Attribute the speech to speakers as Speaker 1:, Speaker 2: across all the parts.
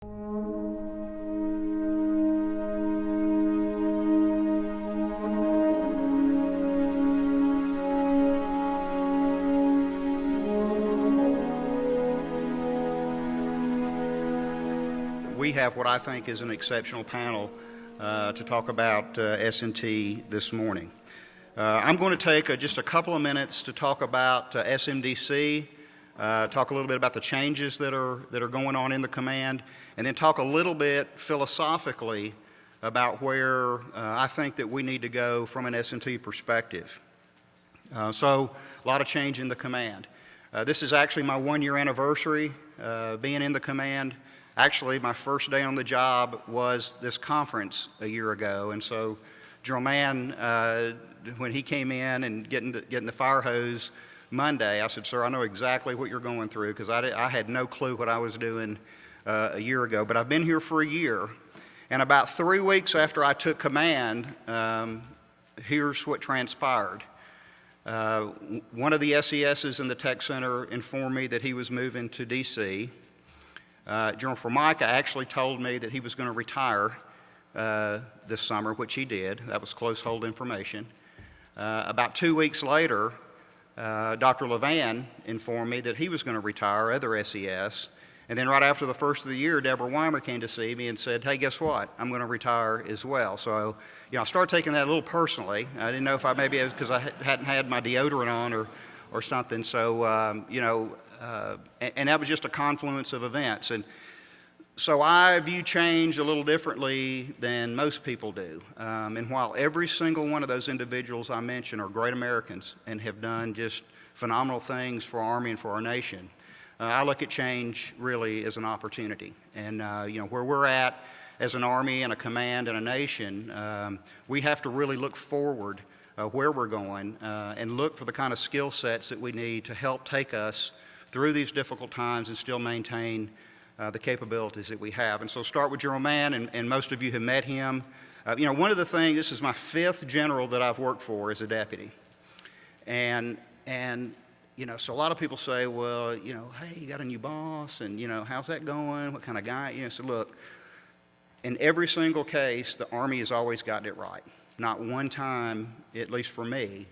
Speaker 1: We have what I think is an exceptional panel to talk about S&T this morning. I'm going to take just a couple of minutes to talk about SMDC, talk a little bit about the changes that are going on in the command, and then talk a little bit philosophically about where I think that we need to go from an S&T perspective. So a lot of change in the command. This is actually my one-year anniversary being in the command. Actually, my first day on the job was this conference a year ago, and so General Mann, when he came in and getting the fire hose Monday, I said, "Sir, I know exactly what you're going through," because I had no clue what I was doing a year ago. But I've been here for a year, and about 3 weeks after I took command, here's what transpired. One of the SESs in the Tech Center informed me that he was moving to D.C. General Formica actually told me that he was going to retire this summer, which he did. That was close hold information. About 2 weeks later, Dr. Levan informed me that he was going to retire, other SES. And then right after the first of the year, Deborah Weimer came to see me and said, "Hey, guess what? I'm going to retire as well." So, I started taking that a little personally. I didn't know if I maybe it was because I hadn't had my deodorant on or something. So, and that was just a confluence of events. And so I view change a little differently than most people do. And while every single one of those individuals I mentioned are great Americans and have done just phenomenal things for our Army and for our nation, I look at change really as an opportunity. And where we're at as an Army and a command and a nation, we have to really look forward where we're going and look for the kind of skill sets that we need to help take us through these difficult times and still maintain the capabilities that we have. And so start with General Mann, and most of you have met him. One of the things, this is my 5th general that I've worked for as a deputy. And so a lot of people say, well, hey, you got a new boss, and, how's that going? What kind of guy? So look, in every single case, the Army has always gotten it right. Not one time, at least for me,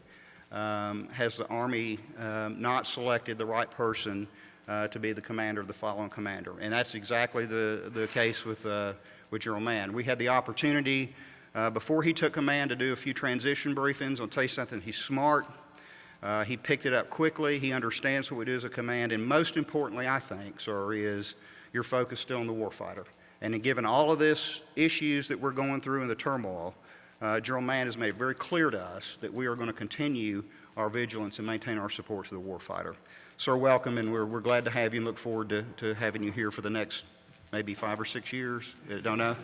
Speaker 1: has the Army not selected the right person to be the commander of the following commander. And that's exactly the case with General Mann. We had the opportunity before he took command to do a few transition briefings. I'll tell you something, he's smart. He picked it up quickly. He understands what we do as a command. And most importantly, I think, sir, is your focus still on the warfighter. And given all of this issues that we're going through in the turmoil, General Mann has made it very clear to us that we are going to continue our vigilance and maintain our support to the warfighter. Sir, welcome, and we're glad to have you and look forward to having you here for the next maybe 5 or 6 years. Don't know.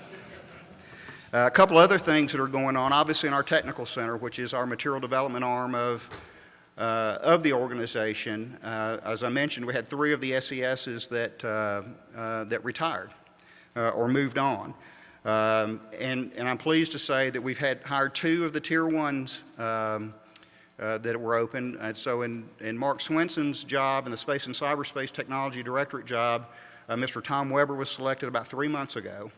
Speaker 1: A couple other things that are going on, obviously in our technical center, which is our material development arm of the organization. As I mentioned, we had 3 of the SESs that retired or moved on. And I'm pleased to say that we've hired 2 of the Tier 1s that were open. And so in Mark Swenson's job, in the Space and Cyberspace Technology Directorate job, Mr. Tom Weber was selected about 3 months ago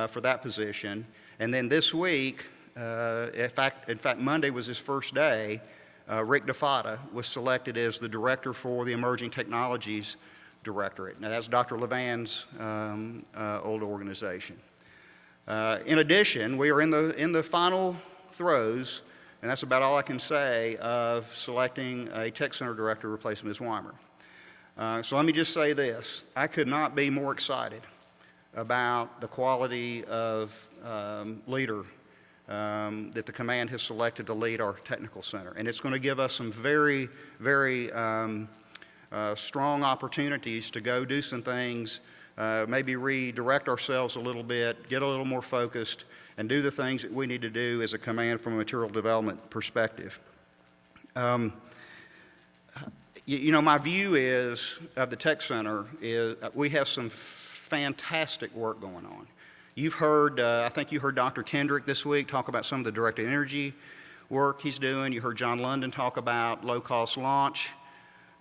Speaker 1: for that position. And then this week, in fact, Monday was his first day, Rick DeFata was selected as the director for the Emerging Technologies Directorate. Now that's Dr. Levan's old organization. In addition, we are in the final throes, and that's about all I can say, of selecting a Tech Center director to replace Ms. Weimer. So let me just say this. I could not be more excited about the quality of leader that the command has selected to lead our technical center. And it's going to give us some very, very strong opportunities to go do some things, maybe redirect ourselves a little bit, get a little more focused, and do the things that we need to do as a command from a material development perspective. My view is, of the Tech Center, is we have some fantastic work going on. You've heard, I think you heard Dr. Kendrick this week talk about some of the directed energy work he's doing. You heard John London talk about low-cost launch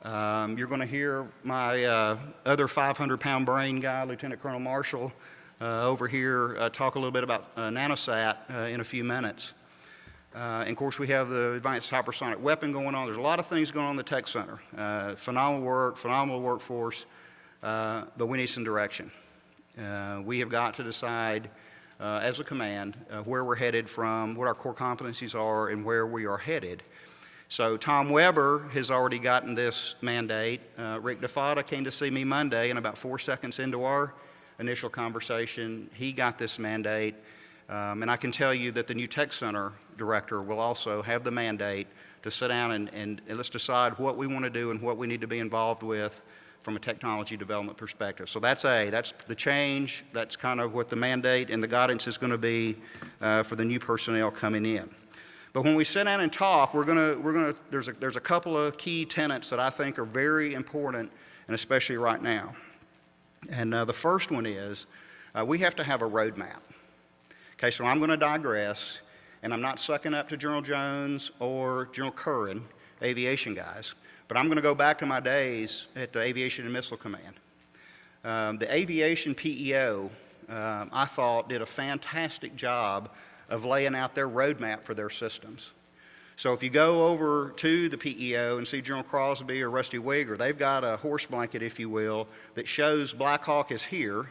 Speaker 1: You're going to hear my other 500-pound brain guy, Lieutenant Colonel Marshall, over here talk a little bit about nanosat in a few minutes. And of course, we have the advanced hypersonic weapon going on. There's a lot of things going on in the Tech Center. Phenomenal work, phenomenal workforce, but we need some direction. We have got to decide as a command where we're headed from, what our core competencies are, and where we are headed. So Tom Weber has already gotten this mandate. Rick DeFada came to see me Monday, and about 4 seconds into our initial conversation, he got this mandate. And I can tell you that the new Tech Center director will also have the mandate to sit down and let's decide what we want to do and what we need to be involved with from a technology development perspective. So that's the change. That's kind of what the mandate and the guidance is going to be for the new personnel coming in. But when we sit down and talk, there's a couple of key tenets that I think are very important, and especially right now. And the first one is we have to have a roadmap. Okay, so I'm going to digress, and I'm not sucking up to General Jones or General Curran, aviation guys, but I'm going to go back to my days at the Aviation and Missile Command. The aviation PEO, I thought, did a fantastic job of laying out their roadmap for their systems. So if you go over to the PEO and see General Crosby or Rusty Wigger, they've got a horse blanket, if you will, that shows Black Hawk is here.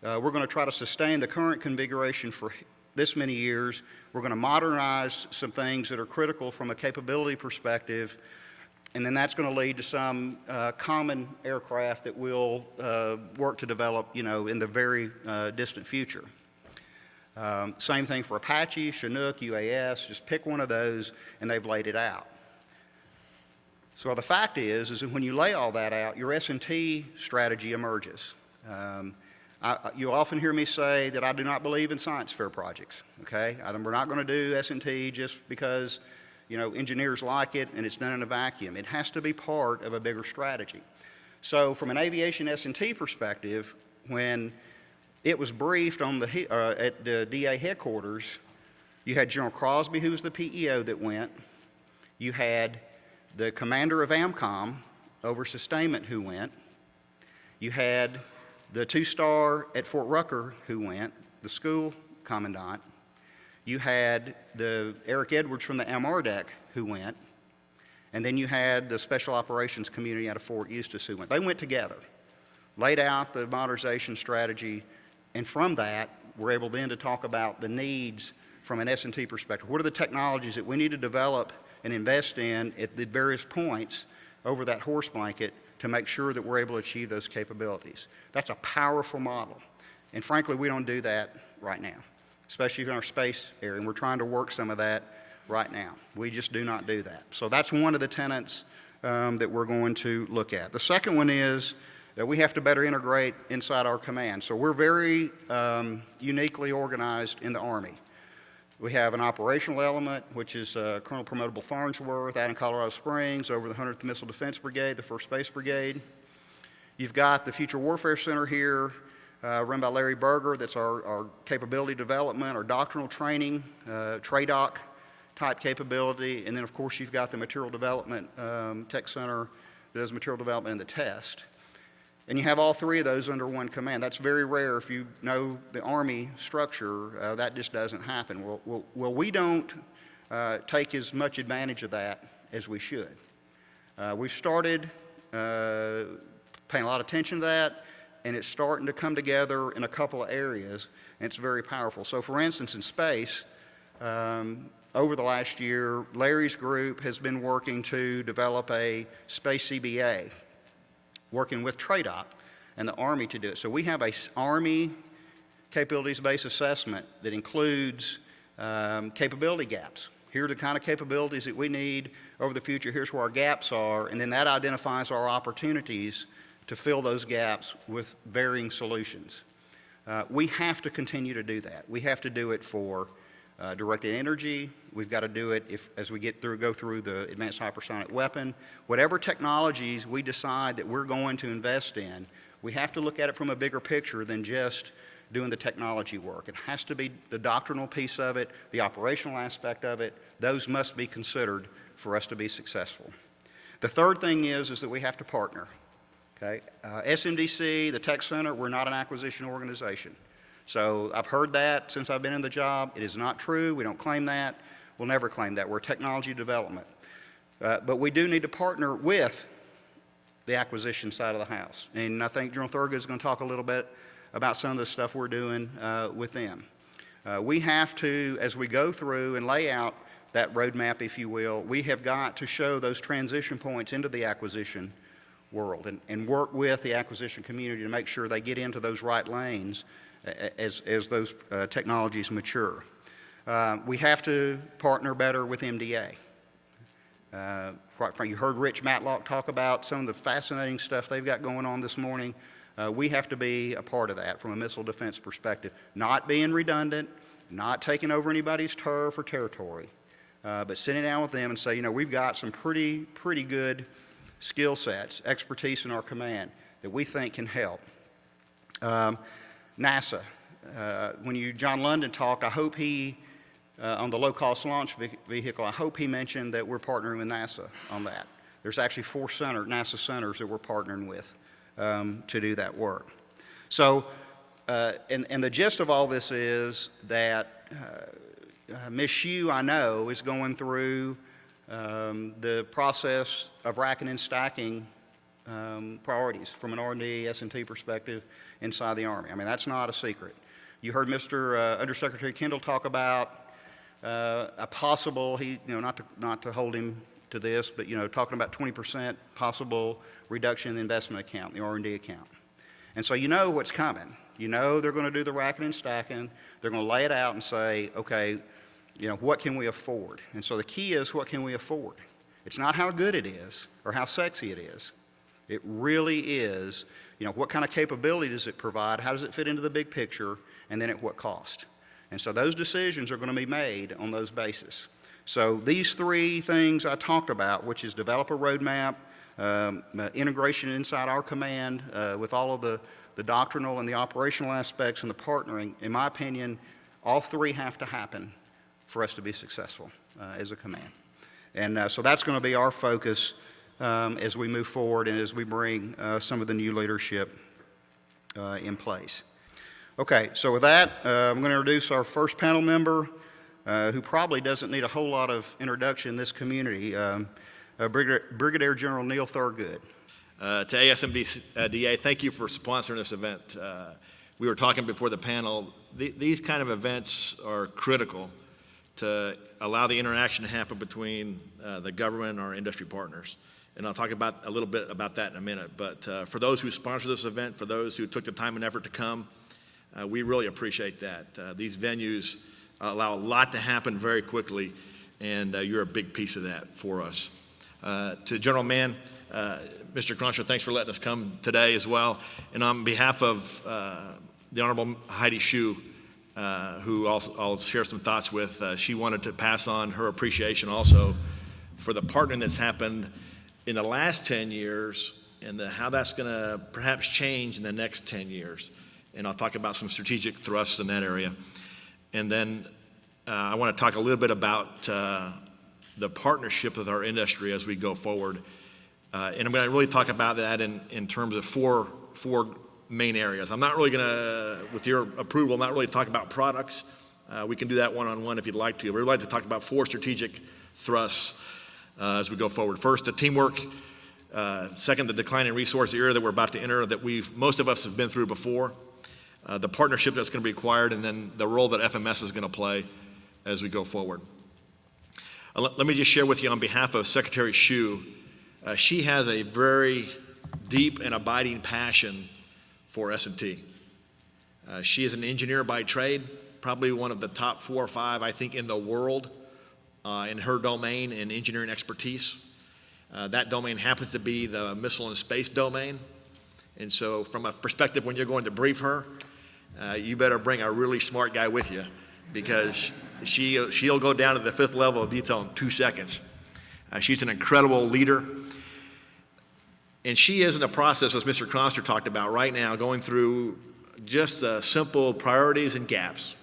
Speaker 1: We're going to try to sustain the current configuration for this many years. We're going to modernize some things that are critical from a capability perspective, and then that's going to lead to some common aircraft that we'll work to develop, in the very distant future. Same thing for Apache, Chinook, UAS, just pick one of those, and they've laid it out. So the fact is that when you lay all that out, your S&T strategy emerges. You often hear me say that I do not believe in science fair projects, okay? We're not going to do S&T just because, engineers like it and it's done in a vacuum. It has to be part of a bigger strategy. So from an aviation S&T perspective, when it was briefed on at the DA headquarters, you had General Crosby, who was the PEO that went. You had the commander of AMCOM over sustainment who went. You had the two-star at Fort Rucker who went, the school commandant. You had the Eric Edwards from the AMRDEC who went. And then you had the Special Operations Community out of Fort Eustis who went. They went together, laid out the modernization strategy, and from that, we're able then to talk about the needs from an S&T perspective. What are the technologies that we need to develop and invest in at the various points over that horse blanket to make sure that we're able to achieve those capabilities? That's a powerful model. And frankly, we don't do that right now, especially in our space area, and we're trying to work some of that right now. We just do not do that. So that's one of the tenets that we're going to look at. The second one is that we have to better integrate inside our command. So we're very uniquely organized in the Army. We have an operational element, which is Colonel Promotable Farnsworth out in Colorado Springs over the 100th Missile Defense Brigade, the 1st Space Brigade. You've got the Future Warfare Center here, run by Larry Berger. That's our capability development, our doctrinal training, TRADOC type capability. And then, of course, you've got the Material Development Tech Center that does material development in the test. And you have all three of those under one command. That's very rare. If you know the Army structure, that just doesn't happen. Well, we don't take as much advantage of that as we should. We've started paying a lot of attention to that, and it's starting to come together in a couple of areas, and it's very powerful. So for instance, in space, over the last year, Larry's group has been working to develop a space CBA, working with TRADOC and the Army to do it. So we have a Army capabilities-based assessment that includes capability gaps. Here are the kind of capabilities that we need over the future. Here's where our gaps are, and then that identifies our opportunities to fill those gaps with varying solutions. We have to continue to do that. We have to do it for directed energy. We've got to do it as we go through the advanced hypersonic weapon. Whatever technologies we decide that we're going to invest in, we have to look at it from a bigger picture than just doing the technology work. It has to be the doctrinal piece of it, the operational aspect of it. Those must be considered for us to be successful. The third thing is that we have to partner. Okay? SMDC, the Tech Center, we're not an acquisition organization. So I've heard that since I've been in the job. It is not true. We don't claim that. We'll never claim that. We're technology development. But we do need to partner with the acquisition side of the house. And I think General Thurgood is going to talk a little bit about some of the stuff we're doing with them. We have to, as we go through and lay out that roadmap, if you will, we have got to show those transition points into the acquisition world and work with the acquisition community to make sure they get into those right lanes as those technologies mature. We have to partner better with MDA. Quite frankly, you heard Rich Matlock talk about some of the fascinating stuff they've got going on this morning. We have to be a part of that from a missile defense perspective, not being redundant, not taking over anybody's turf or territory, but sitting down with them and say, you know, we've got some pretty good skill sets, expertise in our command that we think can help. NASA, when John London talked, I hope he, on the low-cost launch vehicle, I hope he mentioned that we're partnering with NASA on that. There's actually 4 NASA centers that we're partnering with to do that work. So, and the gist of all this is that Ms. Hugh, I know, is going through the process of racking and stacking priorities from an R&D, S&T perspective inside the Army. I mean, that's not a secret. You heard Mr. Undersecretary Kendall talk about a possible, not to hold him to this, but talking about 20% possible reduction in the investment account, the R&D account. And so you know what's coming. You know they're going to do the racking and stacking. They're going to lay it out and say, okay, what can we afford? And so the key is, what can we afford? It's not how good it is or how sexy it is. It really is, what kind of capability does it provide? How does it fit into the big picture? And then at what cost? And so those decisions are going to be made on those bases. So these 3 things I talked about, which is develop a roadmap, integration inside our command with all of the doctrinal and the operational aspects and the partnering, in my opinion, all 3 have to happen for us to be successful as a command. And so that's going to be our focus as we move forward and as we bring some of the new leadership in place. Okay, so with that, I'm going to introduce our first panel member, who probably doesn't need a whole lot of introduction in this community, Brigadier General Neal Thurgood.
Speaker 2: To ASMDC, thank you for sponsoring this event. We were talking before the panel, these kind of events are critical to allow the interaction to happen between the government and our industry partners. And I'll talk a little bit about that in a minute. But for those who sponsor this event, for those who took the time and effort to come, we really appreciate that. These venues allow a lot to happen very quickly, and you're a big piece of that for us. To General Mann, Mr. Chronister, thanks for letting us come today as well. And on behalf of the Honorable Heidi Shue, who I'll share some thoughts with, she wanted to pass on her appreciation also for the partnering that's happened in the last 10 years and how that's going to perhaps change in the next 10 years. And I'll talk about some strategic thrusts in that area. And then I want to talk a little bit about the partnership with our industry as we go forward. And I'm going to really talk about that in terms of four main areas. I'm not really going to, with your approval, not really talk about products. We can do that one-on-one if you'd like to. But we'd like to talk about 4 strategic thrusts as we go forward. First, the teamwork. Second, the declining resource era that we're about to enter that most of us have been through before. The partnership that's going to be required, and then the role that FMS is going to play as we go forward. Let me just share with you on behalf of Secretary Shue, she has a very deep and abiding passion for S&T. She is an engineer by trade, probably one of the top 4 or 5, I think, in the world in her domain in engineering expertise. That domain happens to be the missile and space domain. And so from a perspective when you're going to brief her, you better bring a really smart guy with you, because she'll go down to the 5th level of detail in 2 seconds. She's an incredible leader. And she is in the process, as Mr. Chronister talked about right now, going through just simple priorities and gaps.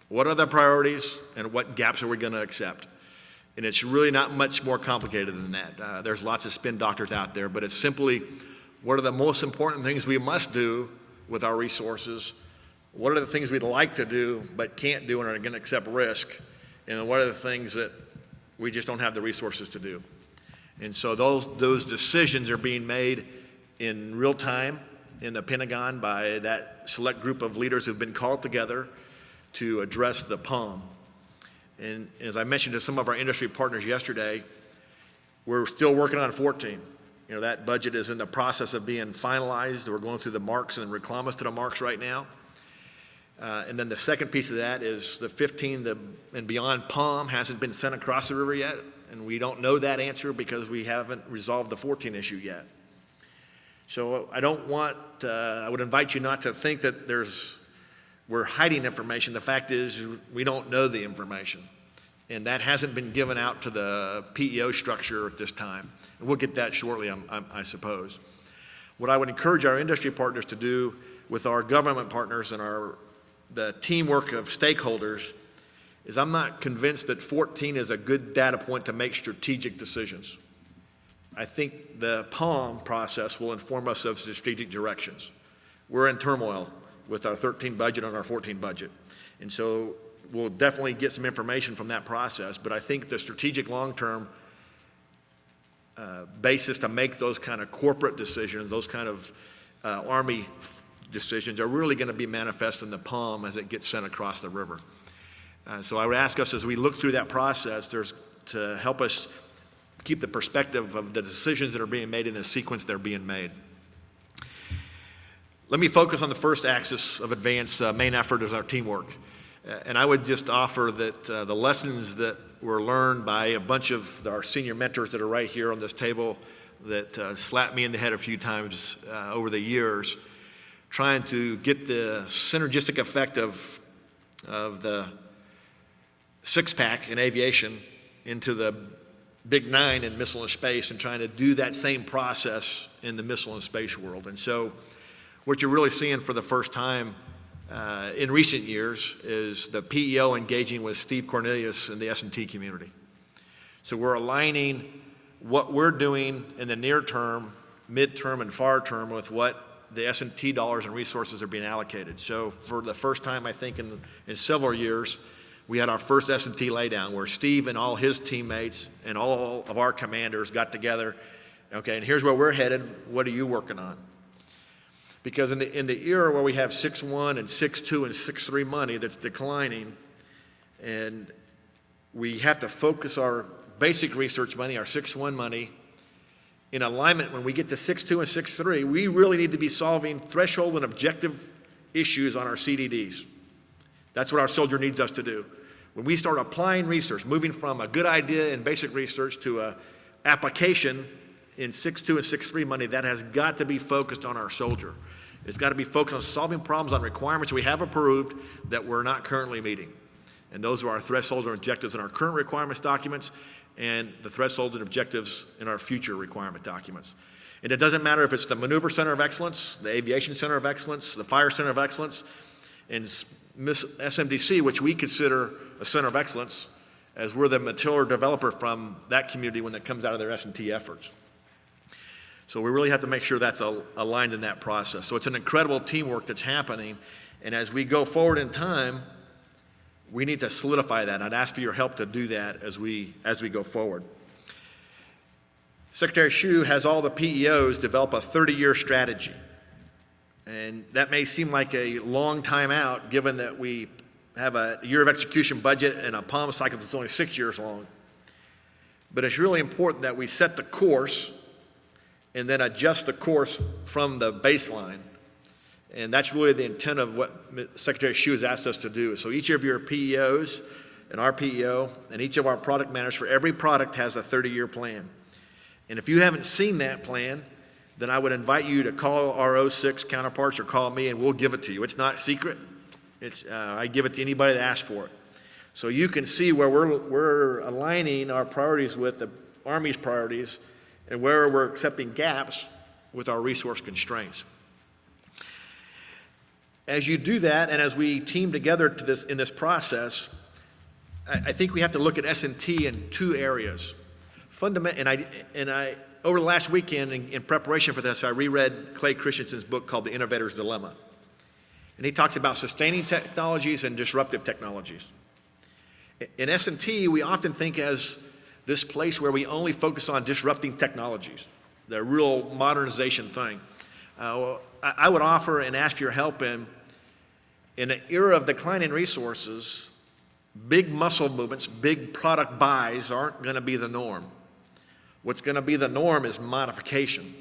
Speaker 2: What are the priorities and what gaps are we going to accept? And it's really not much more complicated than that. There's lots of spin doctors out there, but it's simply what are the most important things we must do with our resources? What are the things we'd like to do but can't do and are going to accept risk? And what are the things that we just don't have the resources to do? And so those decisions are being made in real time in the Pentagon by that select group of leaders who've been called together to address the POM. And as I mentioned to some of our industry partners yesterday, we're still working on 14. You know, that budget is in the process of being finalized. We're going through the marks and reclamas to the marks right now. And then the second piece of that is the 15 and beyond POM hasn't been sent across the river yet, and we don't know that answer because we haven't resolved the 14 issue yet. So I would invite you not to think that we're hiding information. The fact is we don't know the information, and that hasn't been given out to the PEO structure at this time. And we'll get that shortly, I suppose. What I would encourage our industry partners to do with our government partners and the teamwork of stakeholders is I'm not convinced that 14 is a good data point to make strategic decisions. I think the POM process will inform us of strategic directions. We're in turmoil with our 13 budget and our 14 budget. And so we'll definitely get some information from that process, but I think the strategic long-term basis to make those kind of corporate decisions, those kind of Army decisions are really going to be manifest in the POM as it gets sent across the river. So I would ask us as we look through that process to help us keep the perspective of the decisions that are being made in the sequence they're being made. Let me focus on the first axis of advance main effort is our teamwork. And I would just offer that the lessons that were learned by a bunch of our senior mentors that are right here on this table that slapped me in the head a few times over the years, trying to get the synergistic effect of the six-pack in aviation into the big nine in missile and space and trying to do that same process in the missile and space world. And so what you're really seeing for the first time in recent years is the PEO engaging with Steve Cornelius and the S&T community. So we're aligning what we're doing in the near term, mid-term, and far term with what the S&T dollars and resources are being allocated. So for the first time, I think in several years, we had our first S&T laydown where Steve and all his teammates and all of our commanders got together. Okay, and here's where we're headed. What are you working on? Because in the era where we have 6.1 and 6.2 and 6.3 money that's declining, and we have to focus our basic research money, our 6.1 money, in alignment when we get to 6.2 and 6.3, we really need to be solving threshold and objective issues on our CDDs. That's what our soldier needs us to do. When we start applying research, moving from a good idea in basic research to an application in 6.2 and 6.3 money, that has got to be focused on our soldier. It's got to be focused on solving problems on requirements we have approved that we're not currently meeting. And those are our thresholds and objectives in our current requirements documents and the thresholds and objectives in our future requirement documents. And it doesn't matter if it's the Maneuver Center of Excellence, the Aviation Center of Excellence, the Fire Center of Excellence, and SMDC, which we consider a center of excellence, as we're the material developer from that community when it comes out of their S&T efforts. So we really have to make sure that's aligned in that process. So it's an incredible teamwork that's happening, and as we go forward in time, we need to solidify that. I'd ask for your help to do that as we go forward. Secretary Hsu has all the PEOs develop a 30-year strategy. And that may seem like a long time out, given that we have a year of execution budget and a POM cycle that's only 6 years long. But it's really important that we set the course and then adjust the course from the baseline. And that's really the intent of what Secretary Hsu has asked us to do. So each of your PEOs and our PEO and each of our product managers for every product has a 30-year plan. And if you haven't seen that plan, then I would invite you to call our 06 counterparts or call me and we'll give it to you. It's not secret. I give it to anybody that asks for it. So you can see where we're aligning our priorities with the Army's priorities and where we're accepting gaps with our resource constraints. As you do that, and as we team together in this process, I think we have to look at S&T in two areas. Over the last weekend, in preparation for this, I reread Clay Christensen's book called The Innovator's Dilemma. And he talks about sustaining technologies and disruptive technologies. In S&T, we often think as this place where we only focus on disrupting technologies, the real modernization thing. I would offer and ask for your help in an era of declining resources, big muscle movements, big product buys aren't going to be the norm. What's going to be the norm is modification.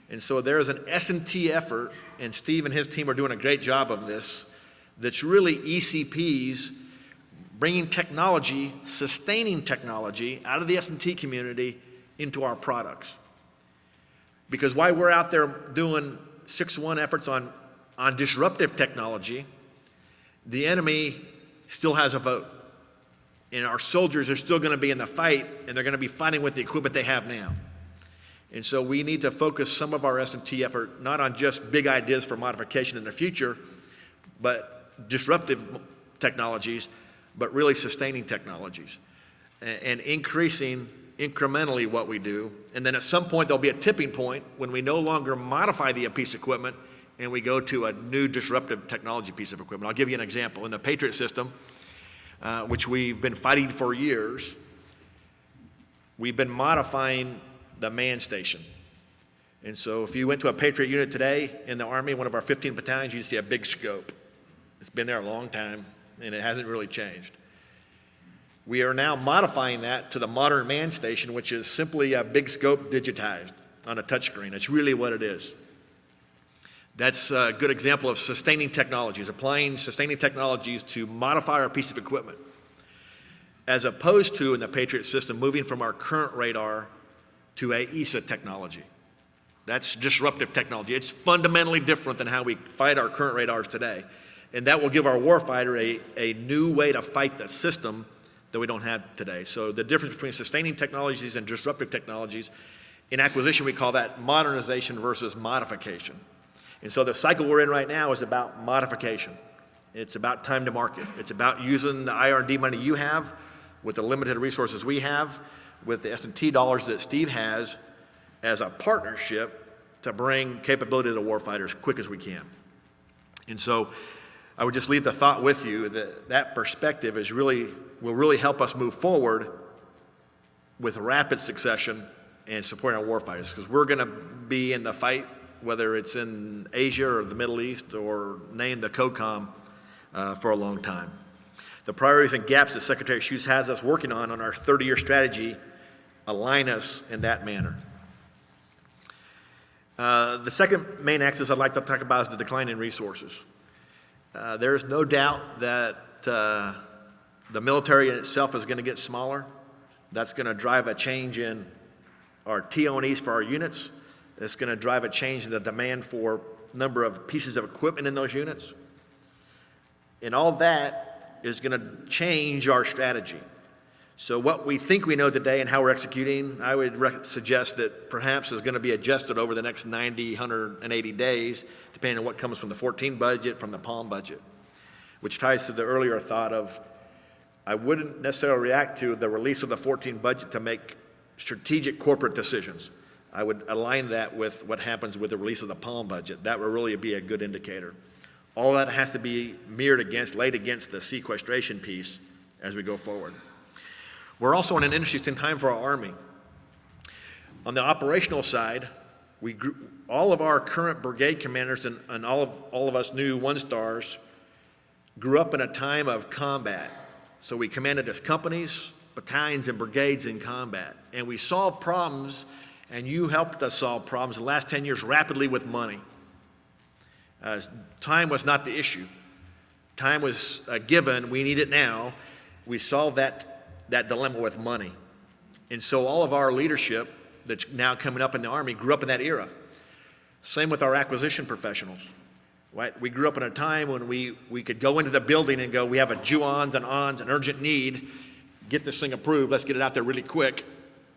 Speaker 2: And so there's an S&T effort, and Steve and his team are doing a great job of this, that's really ECPs bringing technology, sustaining technology out of the S&T community into our products. Because while we're out there doing 6-1 efforts on disruptive technology, the enemy still has a vote. And our soldiers are still going to be in the fight, and they're going to be fighting with the equipment they have now. And so we need to focus some of our S&T effort not on just big ideas for modification in the future, but disruptive technologies, but really sustaining technologies and increasing incrementally what we do. And then at some point there'll be a tipping point when we no longer modify the piece of equipment and we go to a new disruptive technology piece of equipment. I'll give you an example. In the Patriot system, which we've been fighting for years, we've been modifying the man station. And so if you went to a Patriot unit today in the Army, one of our 15 battalions, you'd see a big scope. It's been there a long time, and it hasn't really changed. We are now modifying that to the modern man station, which is simply a big scope digitized on a touchscreen. That's really what it is. That's a good example of sustaining technologies, applying sustaining technologies to modify our piece of equipment, as opposed to, in the Patriot system, moving from our current radar to a ESA technology. That's disruptive technology. It's fundamentally different than how we fight our current radars today. And that will give our warfighter a new way to fight the system that we don't have today. So the difference between sustaining technologies and disruptive technologies, in acquisition we call that modernization versus modification. And so the cycle we're in right now is about modification. It's about time to market. It's about using the IR&D money you have with the limited resources we have, with the S&T dollars that Steve has, as a partnership to bring capability to the warfighter as quick as we can. And so I would just leave the thought with you that that perspective will really help us move forward with rapid succession and supporting our warfighters, because we're going to be in the fight, whether it's in Asia or the Middle East or name the COCOM, for a long time. The priorities and gaps that Secretary Shutes has us working on our 30-year strategy align us in that manner. The second main axis I'd like to talk about is the decline in resources. There's no doubt that the military in itself is going to get smaller. That's going to drive a change in our TO&Es for our units. It's going to drive a change in the demand for number of pieces of equipment in those units. And all that is going to change our strategy. So what we think we know today and how we're executing, I would suggest that perhaps is going to be adjusted over the next 90, 180 days, depending on what comes from the 14 budget, from the PALM budget, which ties to the earlier thought of, I wouldn't necessarily react to the release of the 14 budget to make strategic corporate decisions. I would align that with what happens with the release of the PALM budget. That will really be a good indicator. All that has to be laid against the sequestration piece as we go forward. We're also in an interesting time for our Army. On the operational side, all of our current brigade commanders and all of us new one-stars grew up in a time of combat. So we commanded as companies, battalions, and brigades in combat. And we solved problems, and you helped us solve problems the last 10 years rapidly with money. Time was not the issue. Time was a given. We need it now. We solved that dilemma with money. And so all of our leadership that's now coming up in the Army grew up in that era. Same with our acquisition professionals. Right? We grew up in a time when we could go into the building and go, we have a JUONS and ONS, an urgent need, get this thing approved, let's get it out there really quick.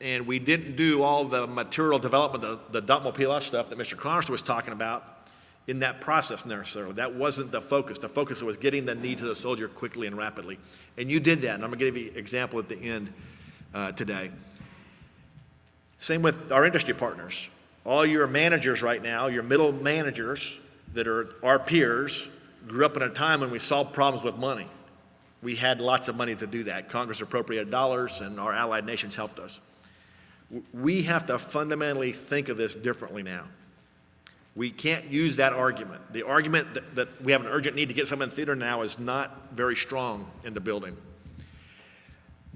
Speaker 2: And we didn't do all the material development, the DOTMO PLS stuff that Mr. Chronister was talking about in that process necessarily. That wasn't the focus. The focus was getting the need to the soldier quickly and rapidly. And you did that, and I'm going to give you an example at the end today. Same with our industry partners. All your managers right now, your middle managers that are our peers, grew up in a time when we solved problems with money. We had lots of money to do that. Congress appropriated dollars, and our allied nations helped us. We have to fundamentally think of this differently now. We can't use that argument. The argument that we have an urgent need to get someone in theater now is not very strong in the building.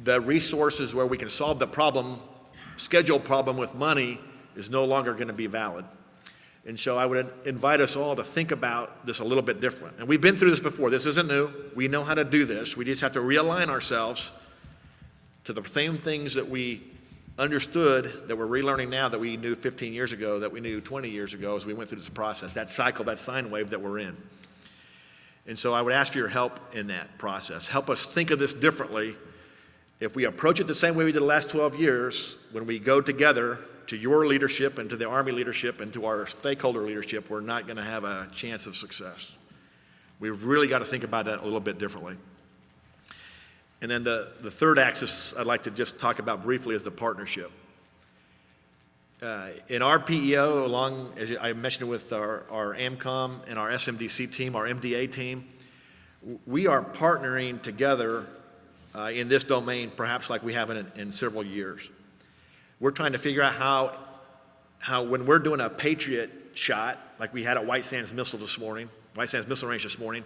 Speaker 2: The resources where we can solve the problem, schedule problem with money, is no longer going to be valid. And so I would invite us all to think about this a little bit different. And we've been through this before. This isn't new. We know how to do this. We just have to realign ourselves to the same things that we understood, that we're relearning now, that we knew 15 years ago, that we knew 20 years ago as we went through this process, that cycle, that sine wave that we're in. And so I would ask for your help in that process. Help us think of this differently. If we approach it the same way we did the last 12 years, when we go together to your leadership and to the Army leadership and to our stakeholder leadership, we're not going to have a chance of success. We've really got to think about that a little bit differently. And then the third axis I'd like to just talk about briefly is the partnership. In our PEO, along, as I mentioned with our AMCOM and our SMDC team, our MDA team, we are partnering together in this domain perhaps like we haven't in several years. We're trying to figure out how when we're doing a Patriot shot, like we had at White Sands Missile Range this morning,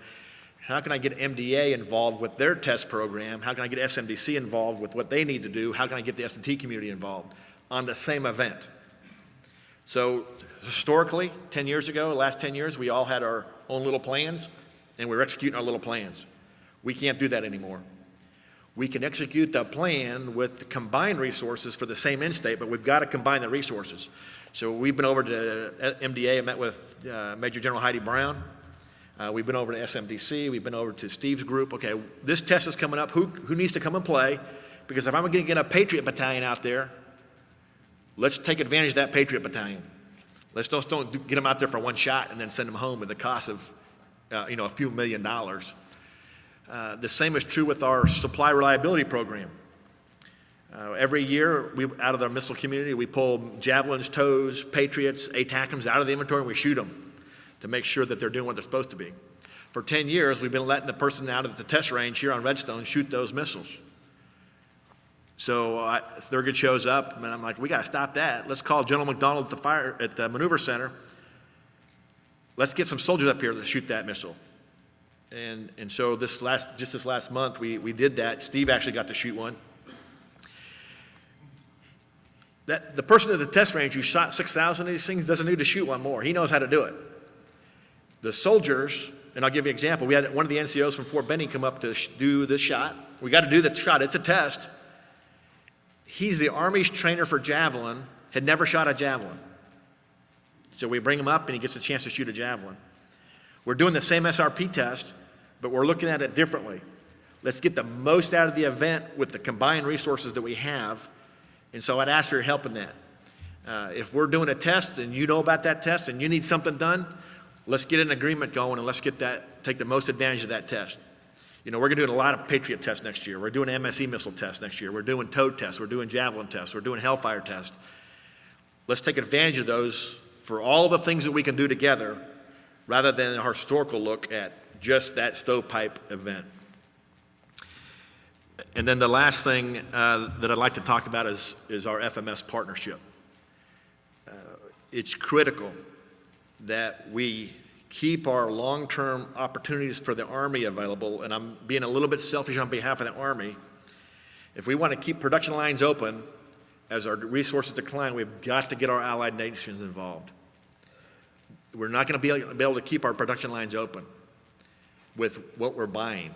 Speaker 2: how can I get MDA involved with their test program? How can I get SMDC involved with what they need to do? How can I get the S&T community involved on the same event? So historically, 10 years ago, the last 10 years, we all had our own little plans, and we were executing our little plans. We can't do that anymore. We can execute the plan with combined resources for the same end state, but we've got to combine the resources. So we've been over to MDA and met with Major General Heidi Brown. We've been over to SMDC. We've been over to Steve's group. Okay, this test is coming up. Who needs to come and play? Because if I'm going to get a Patriot battalion out there, let's take advantage of that Patriot battalion. Let's just don't get them out there for one shot and then send them home with the cost of a few $1 million. The same is true with our supply reliability program. Every year, out of the missile community, we pull Javelins, TOWs, Patriots, ATACMs out of the inventory and we shoot them to make sure that they're doing what they're supposed to be. For 10 years, we've been letting the person out at the test range here on Redstone shoot those missiles. So Thurgood shows up, and I'm like, we got to stop that. Let's call General McDonald at the Maneuver Center. Let's get some soldiers up here to shoot that missile. And so this last month, we did that. Steve actually got to shoot one. The person at the test range who shot 6,000 of these things doesn't need to shoot one more. He knows how to do it. The soldiers, and I'll give you an example. We had one of the NCOs from Fort Benning come up to do this shot. We got to do the shot. It's a test. He's the Army's trainer for Javelin, had never shot a Javelin. So we bring him up, and he gets a chance to shoot a Javelin. We're doing the same SRP test, but we're looking at it differently. Let's get the most out of the event with the combined resources that we have. And so I'd ask for your help in that. If we're doing a test and you know about that test and you need something done, let's get an agreement going and let's take the most advantage of that test. We're going to do a lot of Patriot tests next year. We're doing MSE missile tests next year. We're doing TOW tests. We're doing Javelin tests. We're doing Hellfire tests. Let's take advantage of those for all the things that we can do together rather than a historical look at just that stovepipe event. And then the last thing that I'd like to talk about is our FMS partnership. It's critical that we keep our long-term opportunities for the Army available, and I'm being a little bit selfish on behalf of the Army. If we want to keep production lines open as our resources decline, we've got to get our allied nations involved. We're not going to be able to keep our production lines open with what we're buying.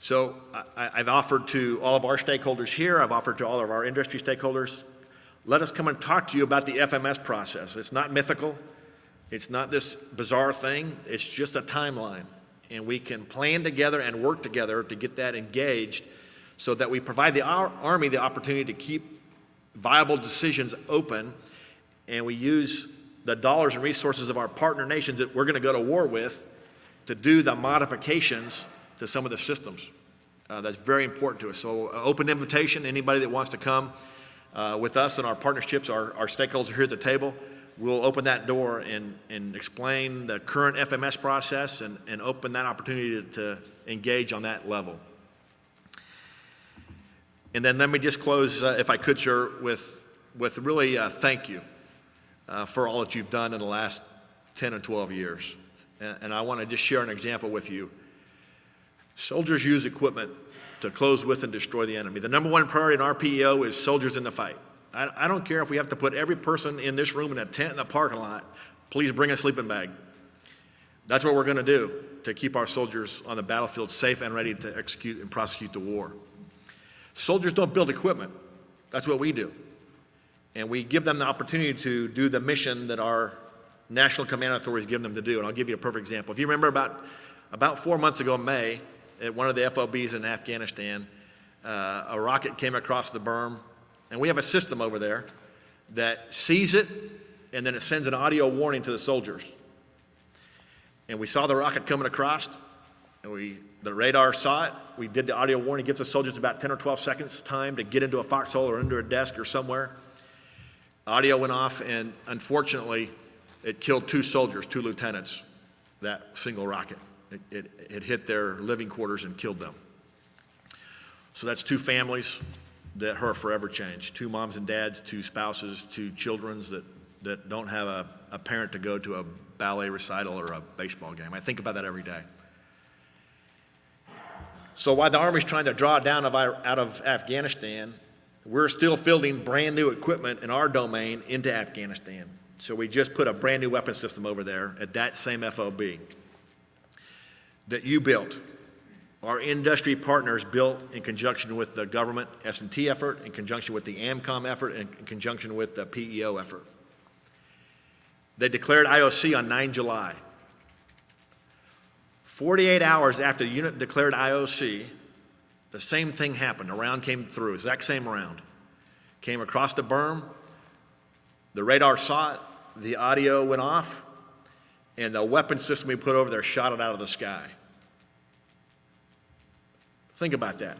Speaker 2: So I've offered to all of our stakeholders here, I've offered to all of our industry stakeholders, let us come and talk to you about the FMS process. It's not mythical. It's not this bizarre thing. It's just a timeline. And we can plan together and work together to get that engaged so that we provide the Army the opportunity to keep viable decisions open, and we use the dollars and resources of our partner nations that we're going to go to war with to do the modifications to some of the systems. That's very important to us. So open invitation, anybody that wants to come with us and our partnerships, our stakeholders are here at the table. We'll open that door and explain the current FMS process and open that opportunity to engage on that level. And then let me just close, if I could, sir, with really thank you for all that you've done in the last 10 or 12 years. And I want to just share an example with you. Soldiers use equipment to close with and destroy the enemy. The number one priority in our PEO is soldiers in the fight. I don't care if we have to put every person in this room in a tent in a parking lot. Please bring a sleeping bag. That's what we're going to do to keep our soldiers on the battlefield safe and ready to execute and prosecute the war. Soldiers don't build equipment. That's what we do. And we give them the opportunity to do the mission that our national command authorities give them to do. And I'll give you a perfect example. If you remember about 4 months ago in May, at one of the FOBs in Afghanistan, a rocket came across the berm. And we have a system over there that sees it, and then it sends an audio warning to the soldiers. And we saw the rocket coming across, and the radar saw it. We did the audio warning. It gives the soldiers about 10 or 12 seconds time to get into a foxhole or under a desk or somewhere. Audio went off, and unfortunately, it killed 2 soldiers, 2 lieutenants, that single rocket. It hit their living quarters and killed them. So that's 2 families that are forever changed. 2 moms and dads, 2 spouses, 2 children that don't have a parent to go to a ballet recital or a baseball game. I think about that every day. So while the Army's trying to draw down out of Afghanistan, we're still fielding brand new equipment in our domain into Afghanistan. So we just put a brand new weapon system over there at that same FOB that you built. Our industry partners built in conjunction with the government S&T effort, in conjunction with the AMCOM effort, and in conjunction with the PEO effort. They declared IOC on 9 July. 48 hours after the unit declared IOC, the same thing happened. A round came through, exact same round. Came across the berm, the radar saw it, the audio went off, and the weapon system we put over there shot it out of the sky. Think about that.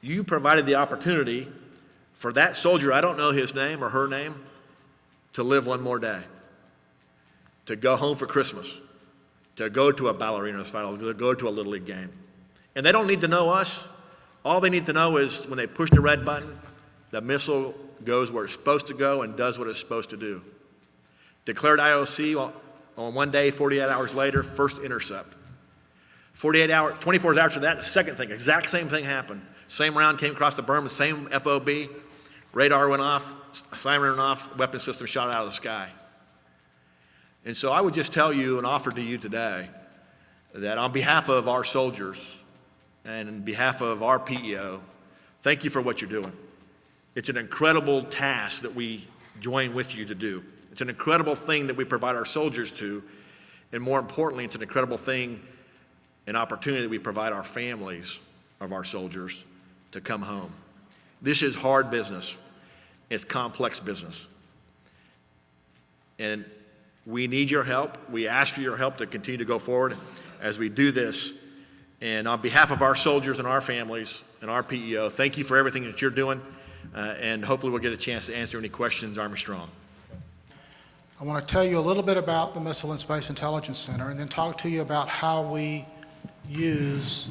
Speaker 2: You provided the opportunity for that soldier, I don't know his name or her name, to live one more day, to go home for Christmas, to go to a ballerina recital, to go to a Little League game. And they don't need to know us. All they need to know is when they push the red button, the missile goes where it's supposed to go and does what it's supposed to do. Declared IOC on one day, 48 hours later, first intercept. 24 hours after that, the second thing, exact same thing happened. Same round came across the berm, the same FOB, radar went off, siren went off, weapon system shot out of the sky. And so I would just tell you and offer to you today that on behalf of our soldiers and on behalf of our PEO, thank you for what you're doing. It's an incredible task that we join with you to do. It's an incredible thing that we provide our soldiers to, and more importantly, it's an incredible thing, an opportunity that we provide our families of our soldiers to come home. This is hard business. It's complex business. And we need your help. We ask for your help to continue to go forward as we do this. And on behalf of our soldiers and our families and our PEO, thank you for everything that you're doing. And hopefully we'll get a chance to answer any questions, Army Strong.
Speaker 3: I want to tell you a little bit about the Missile and Space Intelligence Center and then talk to you about how we use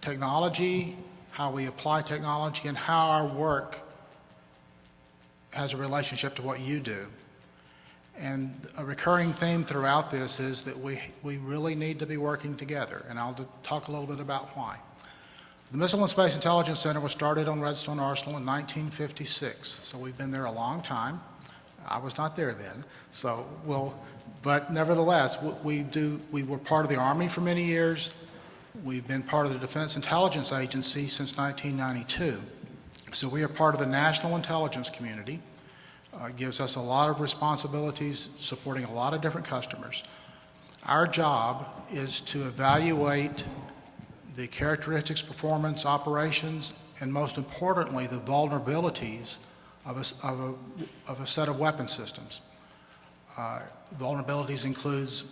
Speaker 3: technology, how we apply technology, and how our work has a relationship to what you do. And a recurring theme throughout this is that we really need to be working together, and I'll talk a little bit about why. The Missile and Space Intelligence Center was started on Redstone Arsenal in 1956, so we've been there a long time. I was not there then, but nevertheless, we were part of the Army for many years. We've been part of the Defense Intelligence Agency since 1992. So we are part of the national intelligence community. It gives us a lot of responsibilities supporting a lot of different customers. Our job is to evaluate the characteristics, performance, operations, and most importantly, the vulnerabilities of a set of weapon systems. Vulnerabilities includes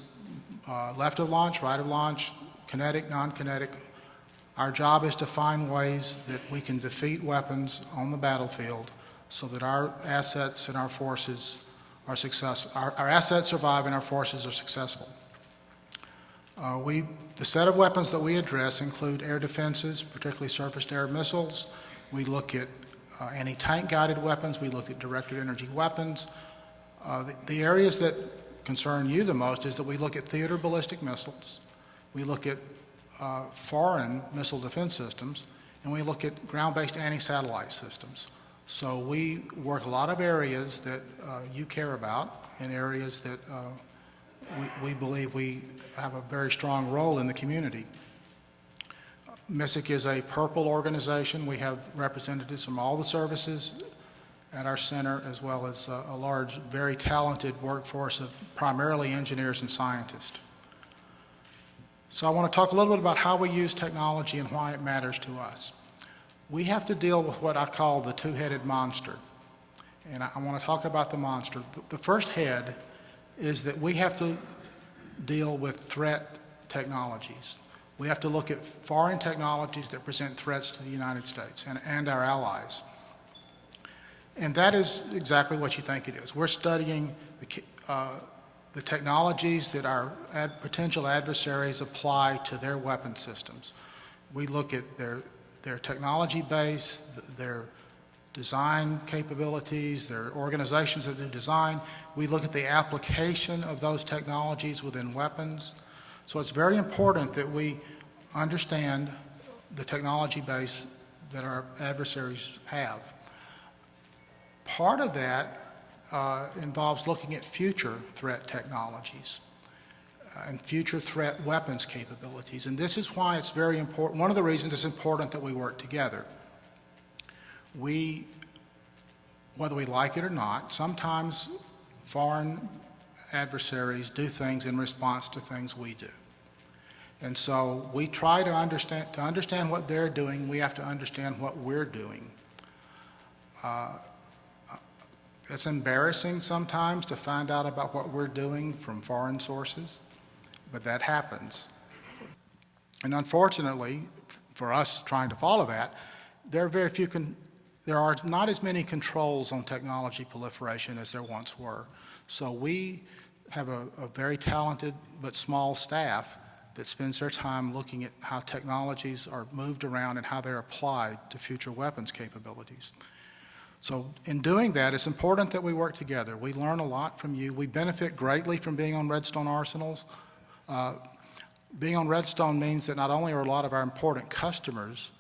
Speaker 3: left of launch, right of launch, kinetic, non-kinetic. Our job is to find ways that we can defeat weapons on the battlefield so that our assets and our forces are successful. Our assets survive and our forces are successful. The set of weapons that we address include air defenses, particularly surface-to-air missiles. We look at anti-tank guided weapons. We look at directed energy weapons. The areas that concern you the most is that we look at theater ballistic missiles. We look at foreign missile defense systems, and we look at ground-based anti-satellite systems. So we work a lot of areas that you care about and areas that we believe we have a very strong role in the community. MSIC is a purple organization. We have representatives from all the services at our center, as well as a large, very talented workforce of primarily engineers and scientists. So I want to talk a little bit about how we use technology and why it matters to us. We have to deal with what I call the two-headed monster. And I want to talk about the monster. The first head is that we have to deal with threat technologies. We have to look at foreign technologies that present threats to the United States and our allies. And that is exactly what you think it is. We're studying the technologies that our potential adversaries apply to their weapon systems. We look at their technology base, their design capabilities, their organizations that do design. We look at the application of those technologies within weapons. So it's very important that we understand the technology base that our adversaries have. Part of that involves looking at future threat technologies and future threat weapons capabilities. And this is why it's very important. One of the reasons it's important that we work together. Whether we like it or not, sometimes foreign adversaries do things in response to things we do. And so we try to understand what they're doing, we have to understand what we're doing. It's embarrassing sometimes to find out about what we're doing from foreign sources, but that happens. And unfortunately, for us trying to follow that, there are not as many controls on technology proliferation as there once were. So we have a very talented but small staff that spends their time looking at how technologies are moved around and how they're applied to future weapons capabilities. So in doing that, it's important that we work together. We learn a lot from you. We benefit greatly from being on Redstone Arsenals. Being on Redstone means that not only are a lot of our important customers,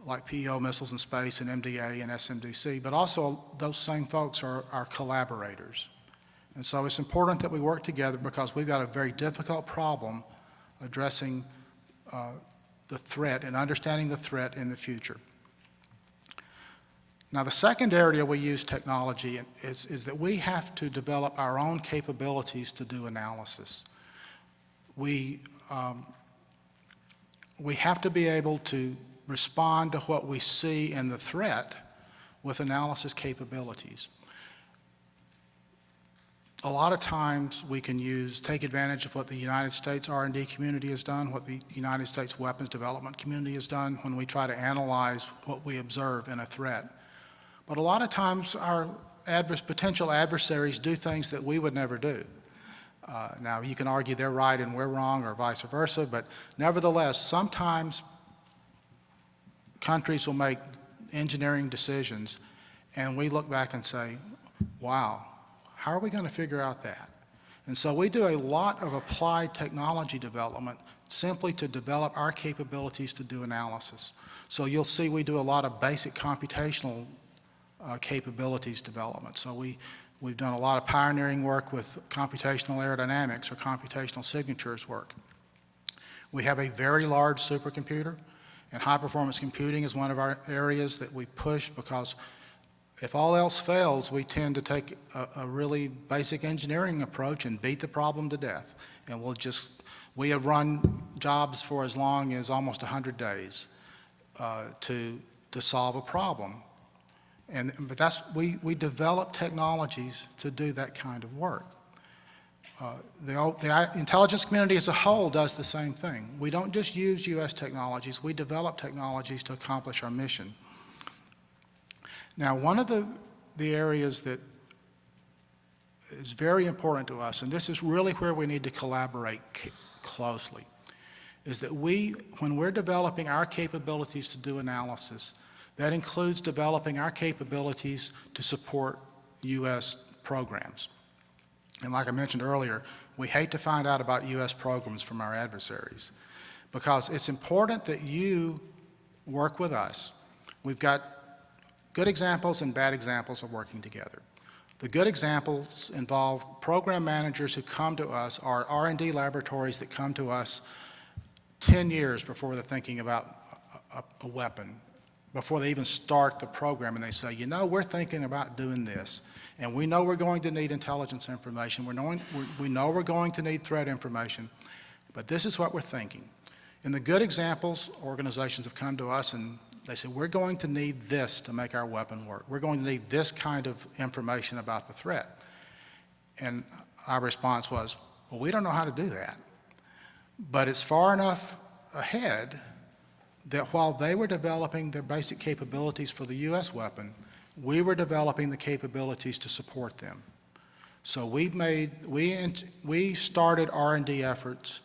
Speaker 3: like PEO Missiles and Space and MDA and SMDC, but also those same folks are our collaborators. And so it's important that we work together because we've got a very difficult problem addressing the threat and understanding the threat in the future. Now, the second area we use technology is that we have to develop our own capabilities to do analysis. We have to be able to respond to what we see in the threat with analysis capabilities. A lot of times we can take advantage of what the United States R&D community has done, what the United States weapons development community has done when we try to analyze what we observe in a threat. But a lot of times our potential adversaries do things that we would never do. Now, you can argue they're right and we're wrong or vice versa, but nevertheless, sometimes countries will make engineering decisions and we look back and say, wow, how are we going to figure out that? And so we do a lot of applied technology development simply to develop our capabilities to do analysis. So you'll see we do a lot of basic computational capabilities development. So we've done a lot of pioneering work with computational aerodynamics or computational signatures work. We have a very large supercomputer, and high-performance computing is one of our areas that we push because if all else fails, we tend to take a really basic engineering approach and beat the problem to death. And we have run jobs for as long as almost 100 days to solve a problem. But we develop technologies to do that kind of work. The intelligence community as a whole does the same thing. We don't just use U.S. technologies, we develop technologies to accomplish our mission. Now, one of the areas that is very important to us, and this is really where we need to collaborate closely, is that when we're developing our capabilities to do analysis, that includes developing our capabilities to support U.S. programs. And like I mentioned earlier, we hate to find out about U.S. programs from our adversaries because it's important that you work with us. We've got good examples and bad examples of working together. The good examples involve program managers who come to us, or R&D laboratories that come to us 10 years before they're thinking about a weapon, before they even start the program, and they say, you know, we're thinking about doing this, and we know we're going to need intelligence information, we know we're going to need threat information, but this is what we're thinking. In the good examples, organizations have come to us and they say, we're going to need this to make our weapon work. We're going to need this kind of information about the threat. And our response was, well, we don't know how to do that. But it's far enough ahead that while they were developing their basic capabilities for the U.S. weapon, we were developing the capabilities to support them. So we started R&D efforts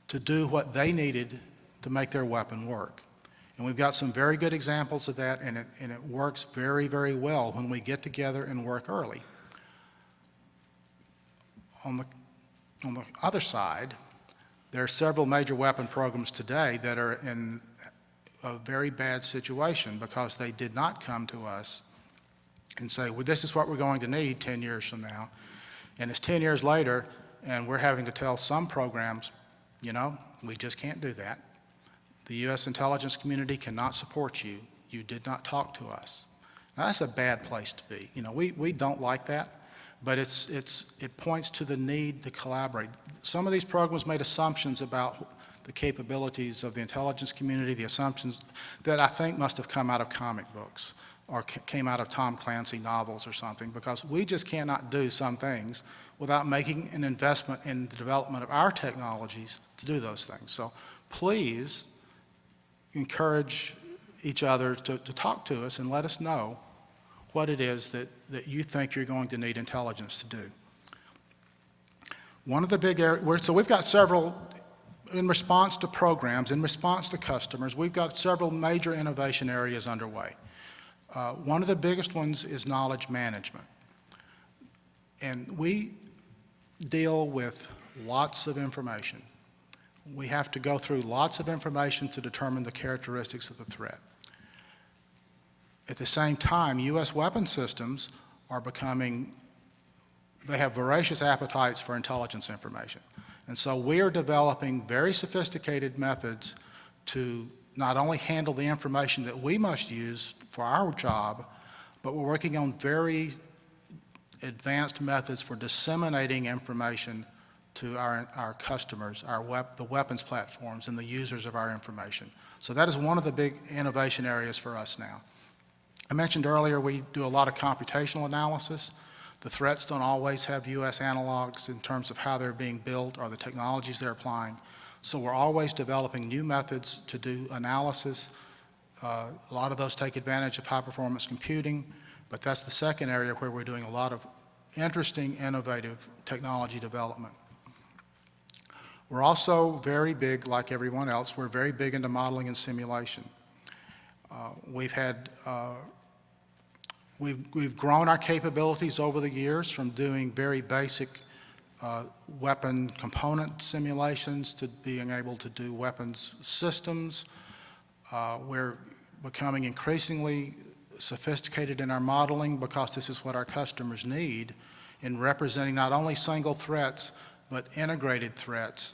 Speaker 3: to do what they needed to make their weapon work. And we've got some very good examples of that, and it works very, very well when we get together and work early. On the other side, there are several major weapon programs today that are in a very bad situation because they did not come to us and say, well, this is what we're going to need 10 years from now. And it's 10 years later, and we're having to tell some programs, you know, we just can't do that. The U.S. intelligence community cannot support you. You did not talk to us. Now, that's a bad place to be. You know, we don't like that, but it points to the need to collaborate. Some of these programs made assumptions about the capabilities of the intelligence community, the assumptions that I think must have come out of comic books or came out of Tom Clancy novels or something, because we just cannot do some things without making an investment in the development of our technologies to do those things. So please encourage each other to talk to us and let us know what it is that you think you're going to need intelligence to do. One of the big areas, so we've got several, in response to programs, in response to customers, we've got several major innovation areas underway. One of the biggest ones is knowledge management. And we deal with lots of information. We have to go through lots of information to determine the characteristics of the threat. At the same time, U.S. weapon systems are they have voracious appetites for intelligence information. And so we are developing very sophisticated methods to not only handle the information that we must use for our job, but we're working on very advanced methods for disseminating information to our customers, the weapons platforms, and the users of our information. So that is one of the big innovation areas for us now. I mentioned earlier we do a lot of computational analysis. The threats don't always have U.S. analogs in terms of how they're being built or the technologies they're applying. So we're always developing new methods to do analysis. A lot of those take advantage of high-performance computing, but that's the second area where we're doing a lot of interesting, innovative technology development. We're also very big, like everyone else, we're very big into modeling and simulation. We've grown our capabilities over the years from doing very basic weapon component simulations to being able to do weapons systems. We're becoming increasingly sophisticated in our modeling because this is what our customers need in representing not only single threats, but integrated threats.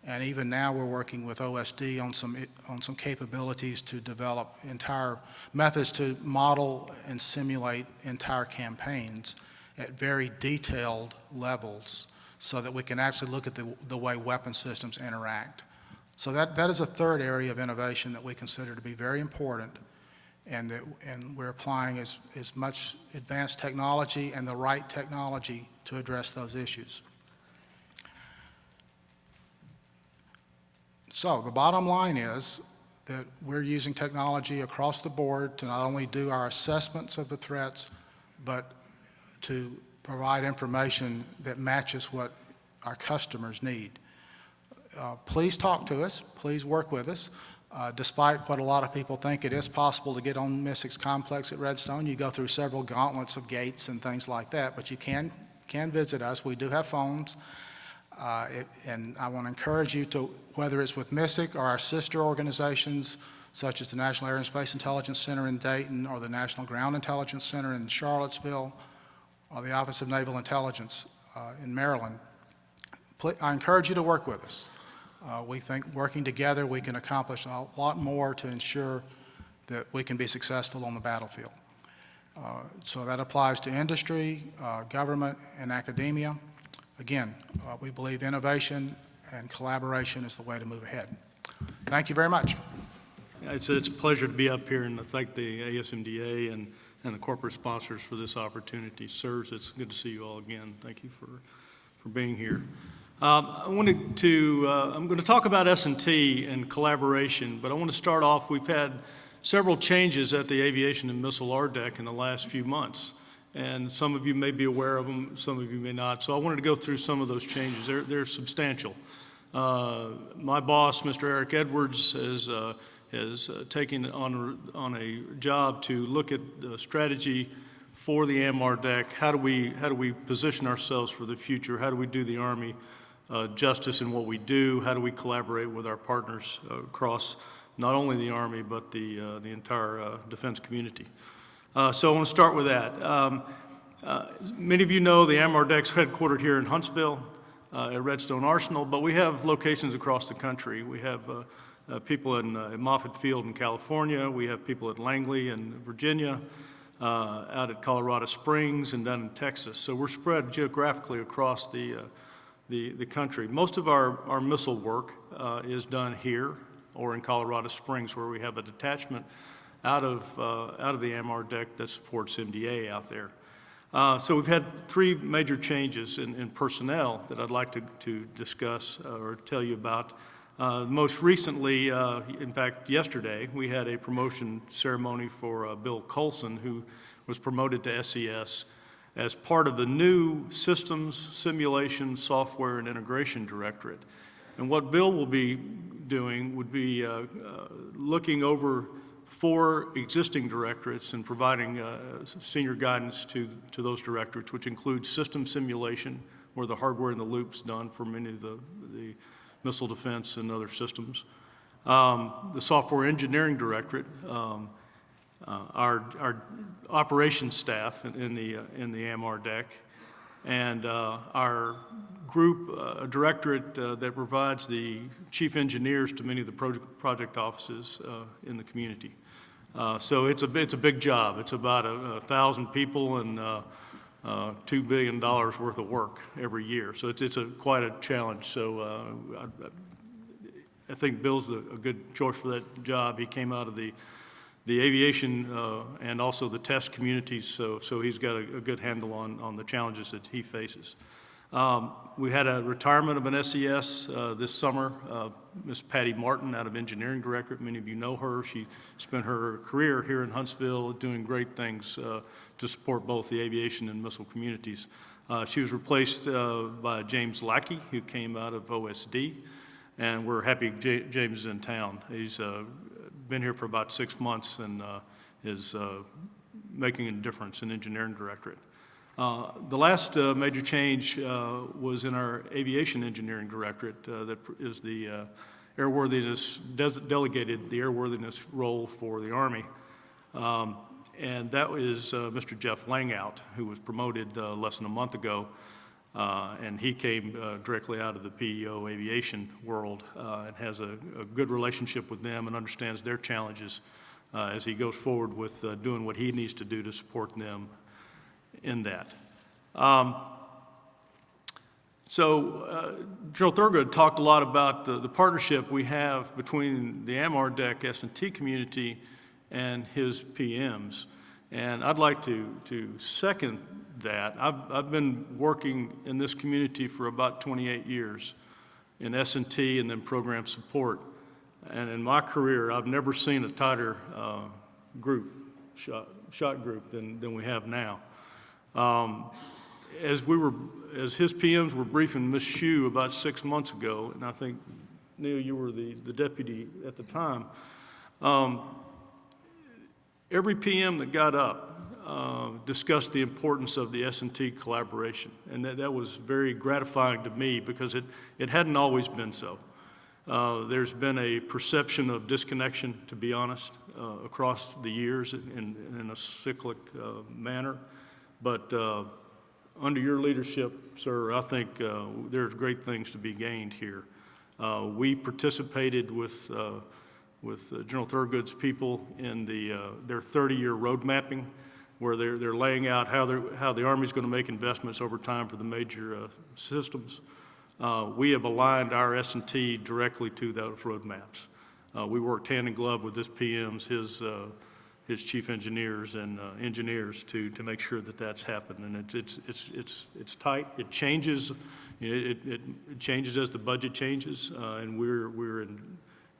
Speaker 3: And even now we're working with OSD on some capabilities to develop entire methods to model and simulate entire campaigns at very detailed levels so that we can actually look at the way weapon systems interact. So that is a third area of innovation that we consider to be very important. and we're applying as much advanced technology and the right technology to address those issues. So the bottom line is that we're using technology across the board to not only do our assessments of the threats, but to provide information that matches what our customers need. Please talk to us. Please work with us. Despite what a lot of people think, it is possible to get on MSIC's complex at Redstone. You go through several gauntlets of gates and things like that, but you can visit us. We do have phones. And I want to encourage you to, whether it's with MSIC or our sister organizations, such as the National Air and Space Intelligence Center in Dayton, or the National Ground Intelligence Center in Charlottesville, or the Office of Naval Intelligence in Maryland, I encourage you to work with us. We think working together we can accomplish a lot more to ensure that we can be successful on the battlefield. So that applies to industry, government, and academia. Again, we believe innovation and collaboration is the way to move ahead. Thank you very much.
Speaker 4: It's a pleasure to be up here, and to thank the ASMDA and the corporate sponsors for this opportunity. Sirs, it's good to see you all again. Thank you for being here. I'm going to talk about S&T and collaboration, but I want to start off, we've had several changes at the Aviation and Missile RDEC in the last few months. And some of you may be aware of them, some of you may not. So I wanted to go through some of those changes. They're substantial. My boss, Mr. Eric Edwards, has taken on a job to look at the strategy for the AMRDEC. How do we position ourselves for the future? How do we do the Army justice in what we do? How do we collaborate with our partners across not only the Army but the entire defense community? So I want to start with that. Many of you know the AMRDEC's headquartered here in Huntsville at Redstone Arsenal, but we have locations across the country. We have people in Moffett Field in California. We have people at Langley in Virginia, out at Colorado Springs, and down in Texas. So we're spread geographically across the country. Most of our missile work is done here or in Colorado Springs, where we have a detachment out of the AMRDEC that supports MDA out there. So we've had three major changes in personnel that I'd like to discuss or tell you about. Most recently, in fact, yesterday, we had a promotion ceremony for Bill Colson, who was promoted to SES as part of the new Systems, Simulation, Software, and Integration Directorate. And what Bill will be doing would be looking over 4 existing directorates and providing senior guidance to those directorates, which includes system simulation, where the hardware in the loop's done for many of the missile defense and other systems. The software engineering directorate, our operations staff in the AMRDEC, and our group directorate that provides the chief engineers to many of the project offices in the community. So it's a big job. It's about 1,000 people and $2 billion worth of work every year. So it's quite a challenge. So I think Bill's a good choice for that job. He came out of the aviation and also the test communities, so he's got a good handle on the challenges that he faces. We had a retirement of an SES this summer. Miss Patty Martin out of Engineering Directorate. Many of you know her. She spent her career here in Huntsville doing great things to support both the aviation and missile communities. She was replaced by James Lackey, who came out of OSD, and we're happy James is in town. He's been here for about 6 months and is making a difference in Engineering Directorate. The last major change was in our Aviation Engineering Directorate that is the airworthiness, delegated the airworthiness role for the Army. And that is Mr. Jeff Langout, who was promoted less than a month ago. And he came directly out of the PEO aviation world and has a good relationship with them and understands their challenges as he goes forward with doing what he needs to do to support them in that. Neal Thurgood talked a lot about the partnership we have between the AMRDEC S&T community and his PMs. And I'd like to second that. I've been working in this community for about 28 years in S&T and then program support. And in my career, I've never seen a tighter shot group than we have now. As his PMs were briefing Ms. Shue about 6 months ago, and I think, Neal, you were the deputy at the time, every PM that got up discussed the importance of the S&T collaboration, and that was very gratifying to me because it hadn't always been so. There's been a perception of disconnection, to be honest, across the years in a cyclic manner, but under your leadership, sir, I think there's great things to be gained here. We participated with General Thurgood's people in their 30-year road mapping, where they're laying out how the Army's going to make investments over time for the major systems. We have aligned our S&T directly to those roadmaps. We worked hand in glove with his PMs, his chief engineers and engineers to make sure that that's happened. And it's tight. It changes. It changes as the budget changes, and we're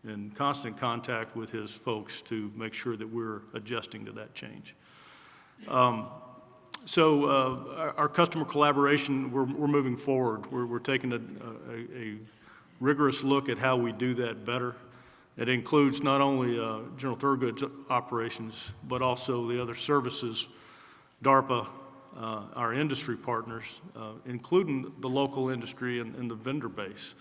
Speaker 4: in constant contact with his folks to make sure that we're adjusting to that change. Our customer collaboration, we're moving forward. We're taking a rigorous look at how we do that better. It includes not only General Thurgood's operations, but also the other services, DARPA, our industry partners, including the local industry and the vendor base.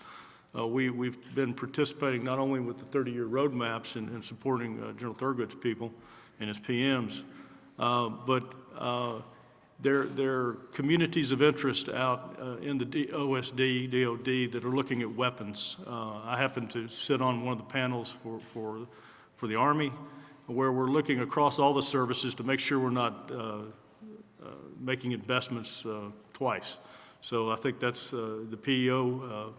Speaker 4: We've been participating not only with the 30-year roadmaps and supporting General Thurgood's people and his PMs, but there are communities of interest out in the OSD, DOD that are looking at weapons. I happen to sit on one of the panels for the Army, where we're looking across all the services to make sure we're not making investments twice. So I think that's the PEO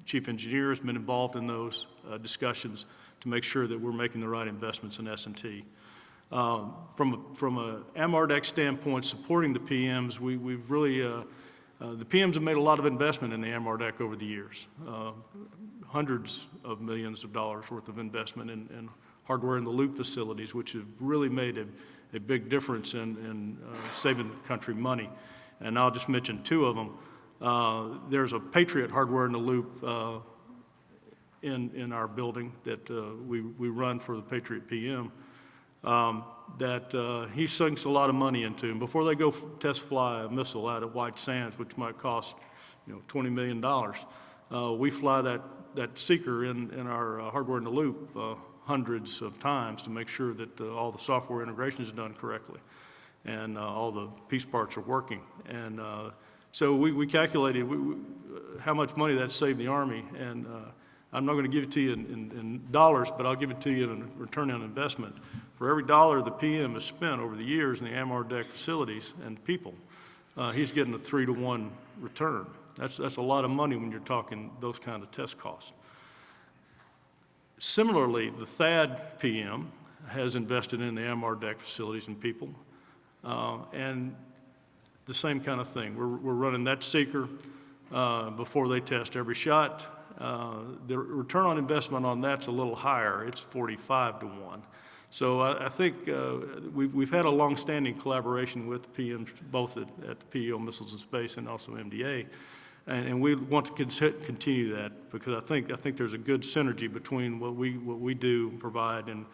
Speaker 4: chief engineer has been involved in those discussions to make sure that we're making the right investments in S&T. From a AMRDEC standpoint, supporting the PMs, we've really, the PMs have made a lot of investment in the AMRDEC over the years. Hundreds of millions of dollars worth of investment in hardware in the loop facilities, which have really made a big difference in saving the country money. And I'll just mention two of them. There's a Patriot hardware in the loop in our building that we run for the Patriot PM. That he sinks a lot of money into. And before they go test fly a missile out at White Sands, which might cost $20 million, we fly that seeker in our hardware in the loop hundreds of times to make sure that all the software integration is done correctly and all the piece parts are working. And so we calculated how much money that saved the Army, and I'm not going to give it to you in dollars, but I'll give it to you in return on investment. For every dollar the PM has spent over the years in the AMRDEC facilities and people, he's getting a 3-to-1 return. That's a lot of money when you're talking those kind of test costs. Similarly, the THAAD PM has invested in the AMRDEC facilities and people, and the same kind of thing. We're running that seeker before they test every shot. The return on investment on that's a little higher. It's 45-to-1. So I think we've had a long-standing collaboration with PMs, both at the PEO Missiles and Space and also MDA, and we want to continue that because I think there's a good synergy between what we do provide and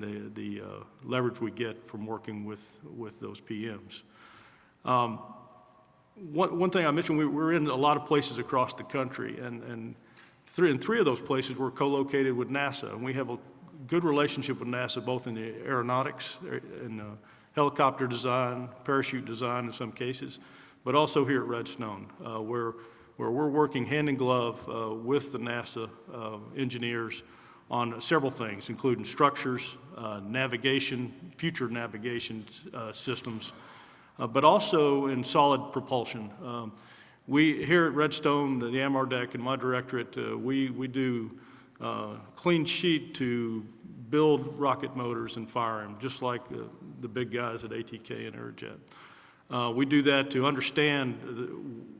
Speaker 4: the leverage we get from working with those PMs. One thing I mentioned, we're in a lot of places across the country, and in three of those places we're co-located with NASA, and we have a good relationship with NASA, both in the aeronautics, in helicopter design, parachute design in some cases, but also here at Redstone, where we're working hand in glove with the NASA engineers on several things, including structures, navigation, future navigation systems, but also in solid propulsion. We here at Redstone, the AMRDEC and my directorate, we do clean sheet to build rocket motors and fire them, just like the big guys at ATK and Aerojet. We do that to understand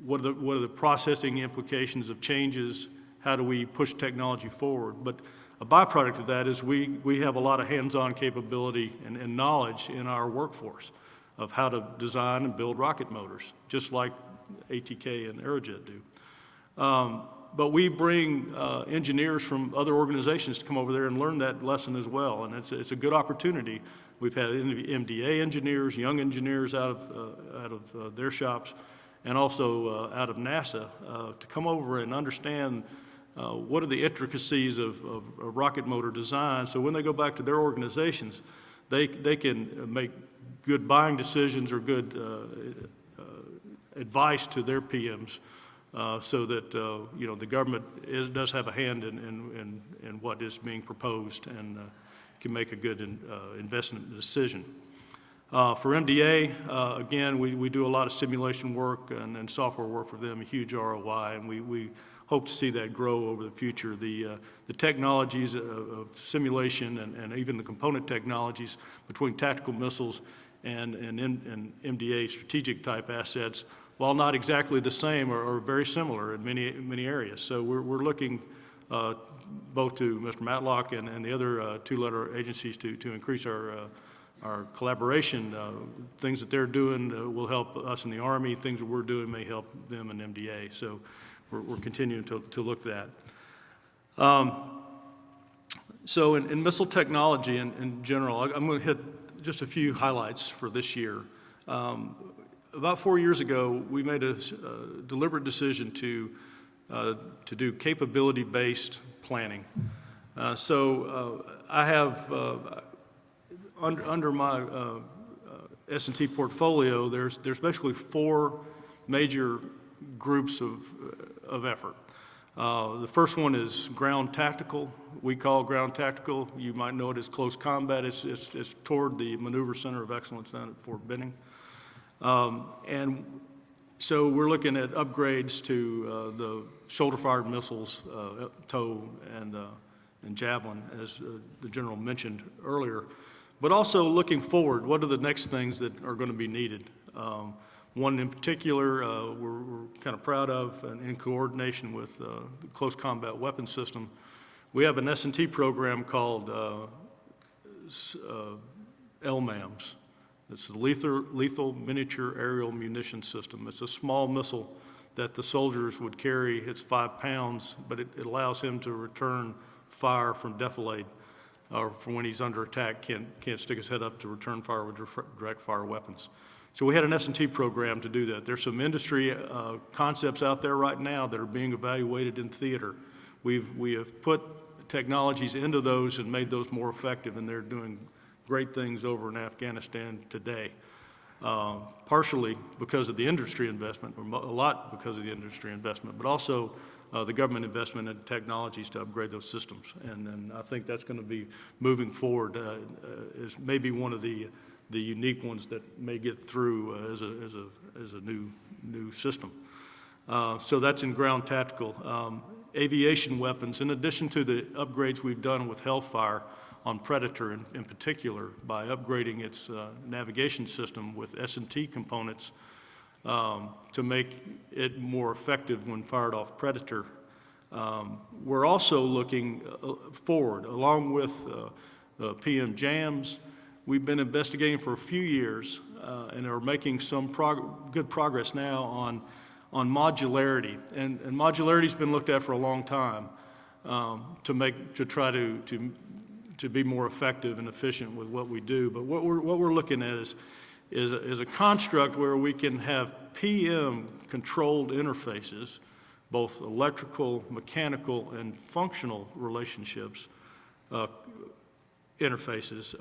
Speaker 4: what are the processing implications of changes, how do we push technology forward. But a byproduct of that is we have a lot of hands-on capability and knowledge in our workforce of how to design and build rocket motors, just like ATK and Aerojet do. But we bring engineers from other organizations to come over there and learn that lesson as well, and it's a good opportunity. We've had MDA engineers, young engineers out of their shops, and also out of NASA to come over and understand what are the intricacies of rocket motor design, so when they go back to their organizations, they can make good buying decisions or good advice to their PMs. So that the government does have a hand in what is being proposed and can make a good investment decision. For MDA, again, we do a lot of simulation work and software work for them, a huge ROI, and we hope to see that grow over the future. The technologies of simulation and even the component technologies between tactical missiles and MDA strategic type assets, while not exactly the same, are very similar in many areas. So we're looking both to Mr. Matlock and the other two-letter agencies to increase our collaboration. Things that they're doing will help us in the Army. Things that we're doing may help them in MDA. So we're continuing to look at that. So in missile technology in general, I'm going to hit just a few highlights for this year. About 4 years ago, we made a deliberate decision to do capability-based planning. I have, under my S&T portfolio, there's basically 4 major groups of effort. The first one is ground tactical. We call ground tactical, you might know it as close combat. It's toward the Maneuver Center of Excellence down at Fort Benning. And so we're looking at upgrades to the shoulder-fired missiles, TOW and Javelin, as the General mentioned earlier, but also looking forward, what are the next things that are going to be needed? One in particular we're kind of proud of, and in coordination with the Close Combat Weapons System, we have an S&T program called LMAMS. It's the Lethal Miniature Aerial Munition System. It's a small missile that the soldiers would carry. It's 5 pounds, but it allows him to return fire from defilade, or from when he's under attack, can't stick his head up to return fire with direct fire weapons. So we had an S&T program to do that. There's some industry concepts out there right now that are being evaluated in theater. We have put technologies into those and made those more effective, and they're doing great things over in Afghanistan today, partially because of the industry investment, or a lot because of the industry investment, but also the government investment in technologies to upgrade those systems. And I think that's going to be moving forward as maybe one of the unique ones that may get through as a new system. So that's in ground tactical. Aviation weapons, in addition to the upgrades we've done with Hellfire on Predator in particular, by upgrading its navigation system with S&T components to make it more effective when fired off Predator. We're also looking forward, along with PM JAMS. We've been investigating for a few years and are making some good progress now on modularity. And modularity's been looked at for a long time to try to be more effective and efficient with what we do. But what we're looking at is a construct where we can have PM-controlled interfaces, both electrical, mechanical, and functional relationships, interfaces,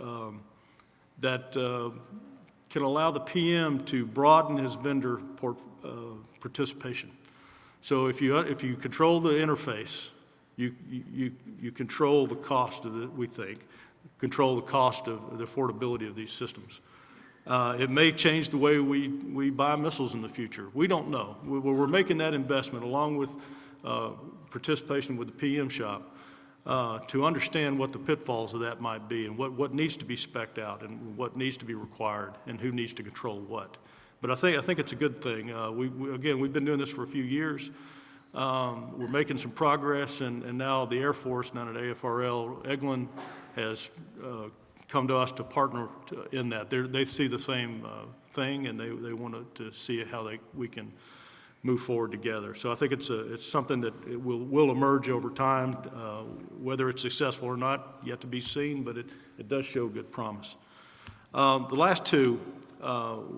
Speaker 4: that can allow the PM to broaden his vendor participation. So if you control the interface, you control the cost of it, we think, control the cost of the affordability of these systems. It may change the way we buy missiles in the future. We don't know. We're making that investment along with participation with the PM shop. to understand what the pitfalls of that might be and what needs to be spec'd out and what needs to be required and who needs to control what. But I think it's a good thing. Again, we've been doing this for a few years. We're making some progress, and now the Air Force down at AFRL, Eglin, has come to us to partner in that. They see the same thing, and they want to see how we can move forward together. So I think it's something that it will emerge over time. Whether it's successful or not, yet to be seen, but it does show good promise. The last two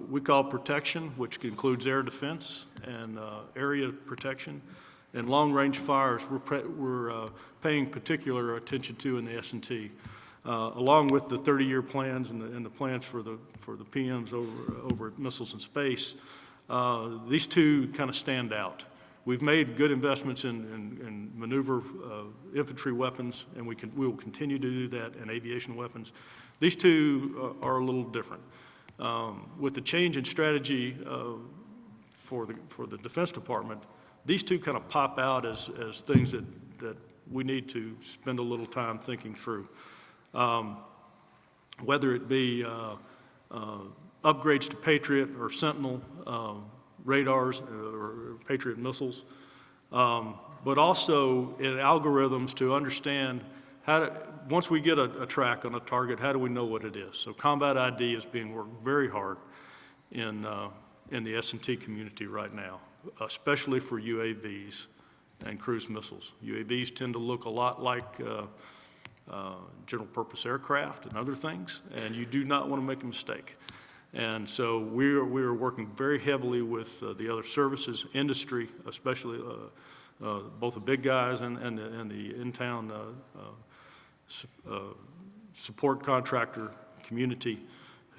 Speaker 4: we call protection, which includes air defense and area protection, and long-range fires. We're paying particular attention to in the S&T, along with the 30-year plans and the plans for the PMs over at Missiles and Space. These two kind of stand out. We've made good investments in maneuver infantry weapons, and we will continue to do that, and aviation weapons. These two are a little different. With the change in strategy for the Defense Department, these two kind of pop out as things that we need to spend a little time thinking through. Whether it be upgrades to Patriot or Sentinel radars or Patriot missiles, but also in algorithms to understand once we get a track on a target, how do we know what it is? So combat ID is being worked very hard in the S&T community right now, especially for UAVs and cruise missiles. UAVs tend to look a lot like general purpose aircraft and other things, and you do not want to make a mistake. And so we are working very heavily with the other services, industry, especially both the big guys and the in-town support contractor community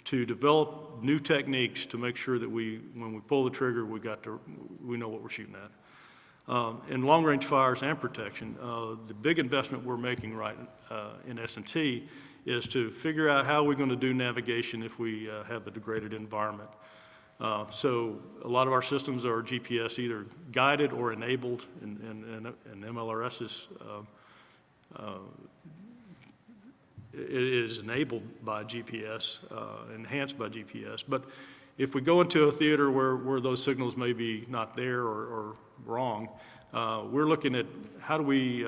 Speaker 4: to develop new techniques to make sure that when we pull the trigger, we know what we're shooting at. In long-range fires and protection, the big investment we're making right in S&T is to figure out how we're going to do navigation if we have the degraded environment. So a lot of our systems are GPS either guided or enabled, and MLRS it is enabled by GPS, enhanced by GPS. But if we go into a theater where those signals may be not there or wrong, we're looking at how do we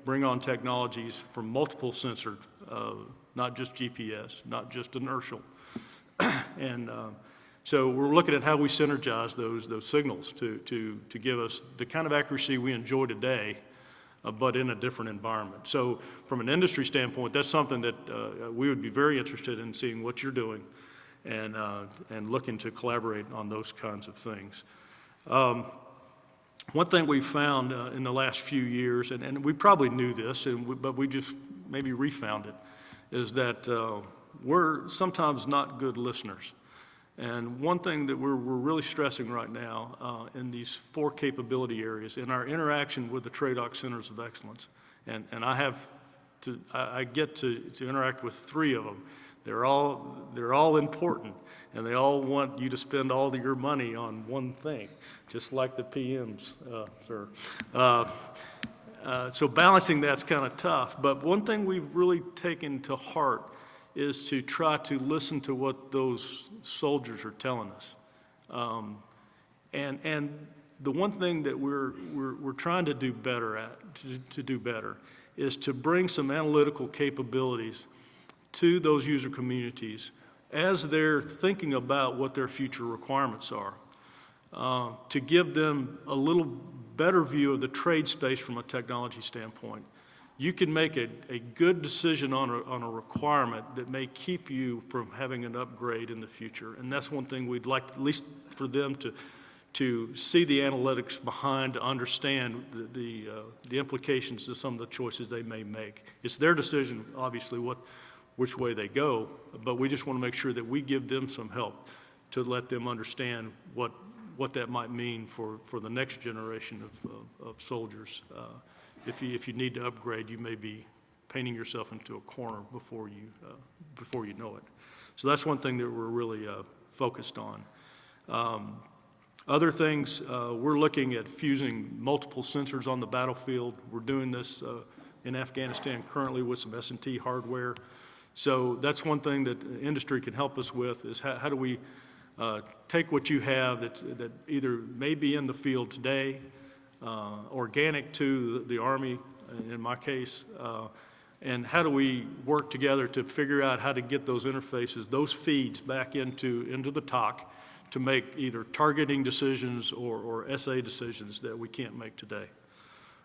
Speaker 4: bring on technologies from multiple sensors, not just GPS, not just inertial. And so we're looking at how we synergize those signals to give us the kind of accuracy we enjoy today, but in a different environment. So from an industry standpoint, that's something that we would be very interested in seeing what you're doing and looking to collaborate on those kinds of things. One thing we've found in the last few years, and we probably knew this, but we just maybe refound it, is that we're sometimes not good listeners. And one thing that we're really stressing right now in these 4 capability areas, in our interaction with the TRADOC Centers of Excellence, and I get to interact with 3 of them. They're all important, and they all want you to spend all of your money on one thing, just like the PMs, sir. So balancing that's kind of tough, but one thing we've really taken to heart is to try to listen to what those soldiers are telling us. And the one thing that we're trying to do better at, to do better, is to bring some analytical capabilities to those user communities as they're thinking about what their future requirements are, to give them a little better view of the trade space from a technology standpoint. You can make a good decision on a requirement that may keep you from having an upgrade in the future. And that's one thing we'd like, at least for them to see the analytics behind, to understand the implications of some of the choices they may make. It's their decision, obviously, which way they go, but we just want to make sure that we give them some help to let them understand what that might mean for the next generation of soldiers. If you need to upgrade, you may be painting yourself into a corner before you know it. So that's one thing that we're really focused on. Other things, we're looking at fusing multiple sensors on the battlefield. We're doing this in Afghanistan currently with some S&T hardware. So that's one thing that the industry can help us with, is how do we take what you have that either may be in the field today, organic to the Army, in my case, and how do we work together to figure out how to get those interfaces, those feeds back into the TOC to make either targeting decisions or SA decisions that we can't make today.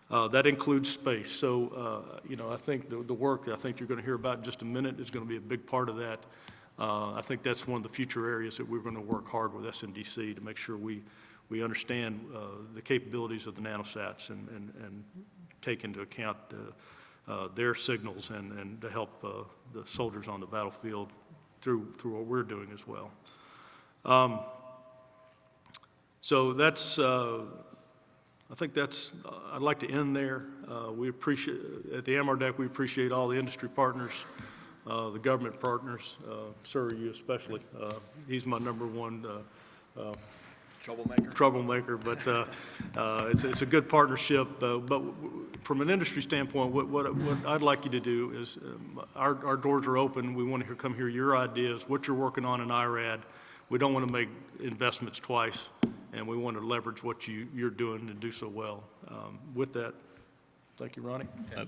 Speaker 4: That includes space. So, I think the work that I think you're going to hear about in just a minute is going to be a big part of that. I think that's one of the future areas that we're going to work hard with SMDC to make sure we understand the capabilities of the nanosats and take into account their signals and to help the soldiers on the battlefield through what we're doing as well. So that's, I think that's, I'd like to end there. We appreciate, at the AMRDEC, we appreciate all the industry partners, the government partners, sir, you especially. He's my number one troublemaker, but it's a good partnership. But from an industry standpoint, what I'd like you to do is, our doors are open. We want to come hear your ideas, what you're working on in IRAD. We don't want to make investments twice, and we want to leverage what you're doing and do so well. With that, thank you, Ronnie.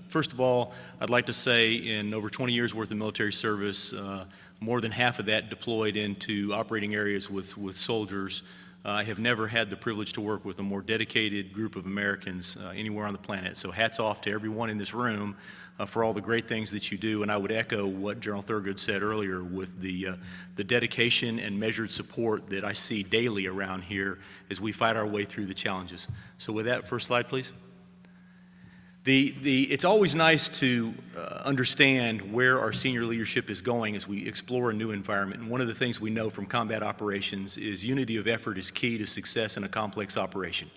Speaker 5: First of all, I'd like to say in over 20 years worth of military service, more than half of that deployed into operating areas with soldiers. I have never had the privilege to work with a more dedicated group of Americans anywhere on the planet. So hats off to everyone in this room for all the great things that you do. And I would echo what General Thurgood said earlier with the dedication and measured support that I see daily around here as we fight our way through the challenges. So with that, first slide, please. It's always nice to understand where our senior leadership is going as we explore a new environment. And one of the things we know from combat operations is unity of effort is key to success in a complex operation.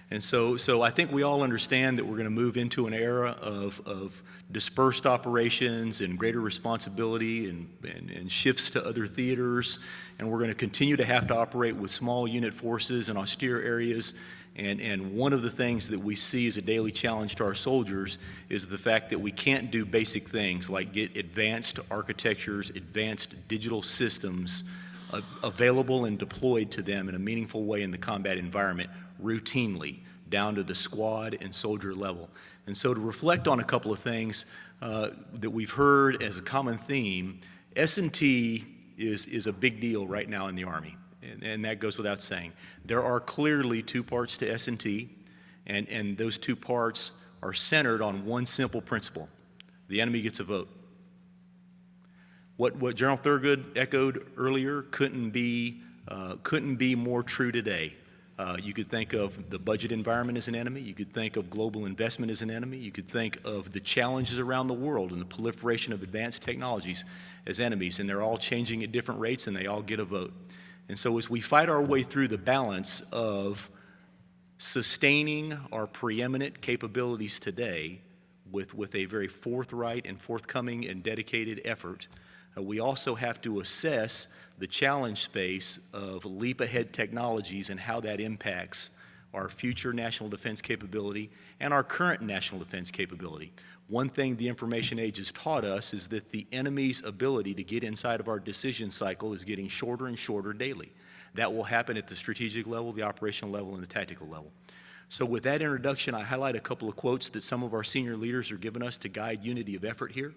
Speaker 5: And so I think we all understand that we're going to move into an era of dispersed operations and greater responsibility and shifts to other theaters. And we're going to continue to have to operate with small unit forces in austere areas. And one of the things that we see as a daily challenge to our soldiers is the fact that we can't do basic things like get advanced architectures, advanced digital systems available and deployed to them in a meaningful way in the combat environment routinely, down to the squad and soldier level. And so to reflect on a couple of things that we've heard as a common theme, S&T is a big deal right now in the Army. And that goes without saying. There are clearly two parts to S&T, and those two parts are centered on one simple principle. The enemy gets a vote. What General Thurgood echoed earlier couldn't be more true today. You could think of the budget environment as an enemy. You could think of global investment as an enemy. You could think of the challenges around the world and the proliferation of advanced technologies as enemies, and they're all changing at different rates, and they all get a vote. And so as we fight our way through the balance of sustaining our preeminent capabilities today with a very forthright and forthcoming and dedicated effort, we also have to assess the challenge space of leap-ahead technologies and how that impacts our future national defense capability and our current national defense capability. One thing the information age has taught us is that the enemy's ability to get inside of our decision cycle is getting shorter and shorter daily. That will happen at the strategic level, the operational level, and the tactical level. So with that introduction, I highlight a couple of quotes that some of our senior leaders are giving us to guide unity of effort here.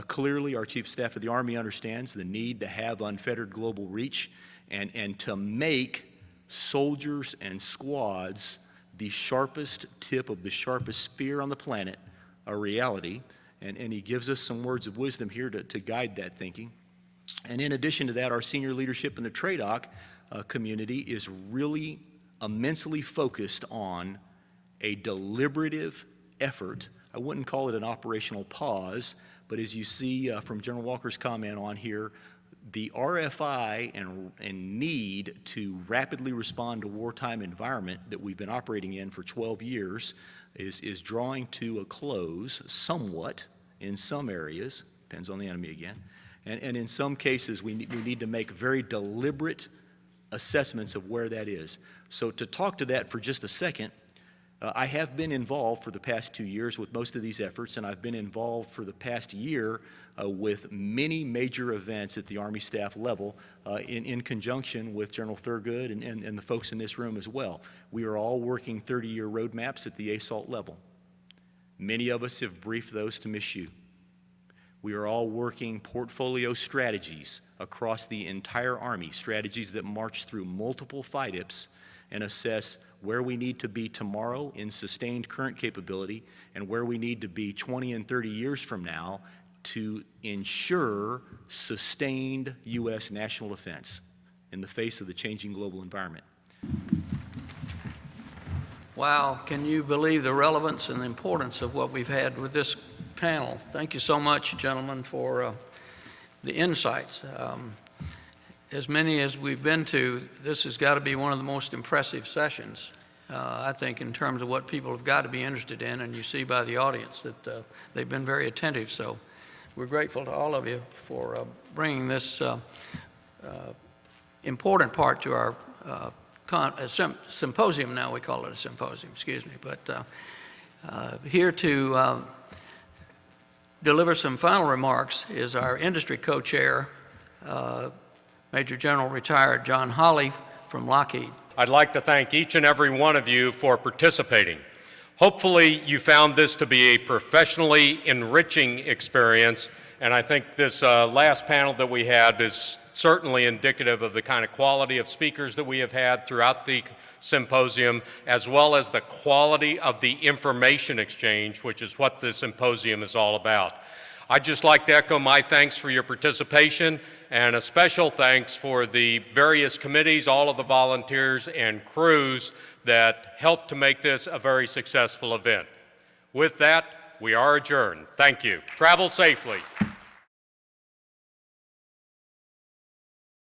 Speaker 5: Clearly, our Chief of Staff of the Army understands the need to have unfettered global reach and to make soldiers and squads the sharpest tip of the sharpest spear on the planet a reality. And he gives us some words of wisdom here to guide that thinking. And in addition to that, our senior leadership in the TRADOC community is really immensely focused on a deliberative effort. I wouldn't call it an operational pause, but as you see from General Walker's comment on here, the RFI and need to rapidly respond to wartime environment that we've been operating in for 12 years is drawing to a close somewhat in some areas, depends on the enemy again, and in some cases we need to make very deliberate assessments of where that is. So to talk to that for just a second, I have been involved for the past 2 years with most of these efforts, and I've been involved for the past year with many major events at the Army staff level in conjunction with General Thurgood and the folks in this room as well. We are all working 30-year roadmaps at the ASALT level. Many of us have briefed those to Ms. Hsu. We are all working portfolio strategies across the entire Army, strategies that march through multiple FIDIPs and assess where we need to be tomorrow in sustained current capability and where we need to be 20 and 30 years from now to ensure sustained U.S. national defense in the face of the changing global environment.
Speaker 6: Wow, can you believe the relevance and the importance of what we've had with this panel? Thank you so much, gentlemen, for the insights. As many as we've been to, this has got to be one of the most impressive sessions, I think, in terms of what people have got to be interested in, and you see by the audience that they've been very attentive. So we're grateful to all of you for bringing this important part to our symposium. Now we call it a symposium, excuse me. But here to deliver some final remarks is our industry co-chair, Major General retired John Hawley from Lockheed.
Speaker 7: I'd like to thank each and every one of you for participating. Hopefully you found this to be a professionally enriching experience, and I think this last panel that we had is certainly indicative of the kind of quality of speakers that we have had throughout the symposium, as well as the quality of the information exchange, which is what the symposium is all about. I'd just like to echo my thanks for your participation, and a special thanks for the various committees, all of the volunteers and crews that helped to make this a very successful event. With that, we are adjourned. Thank you. Travel safely.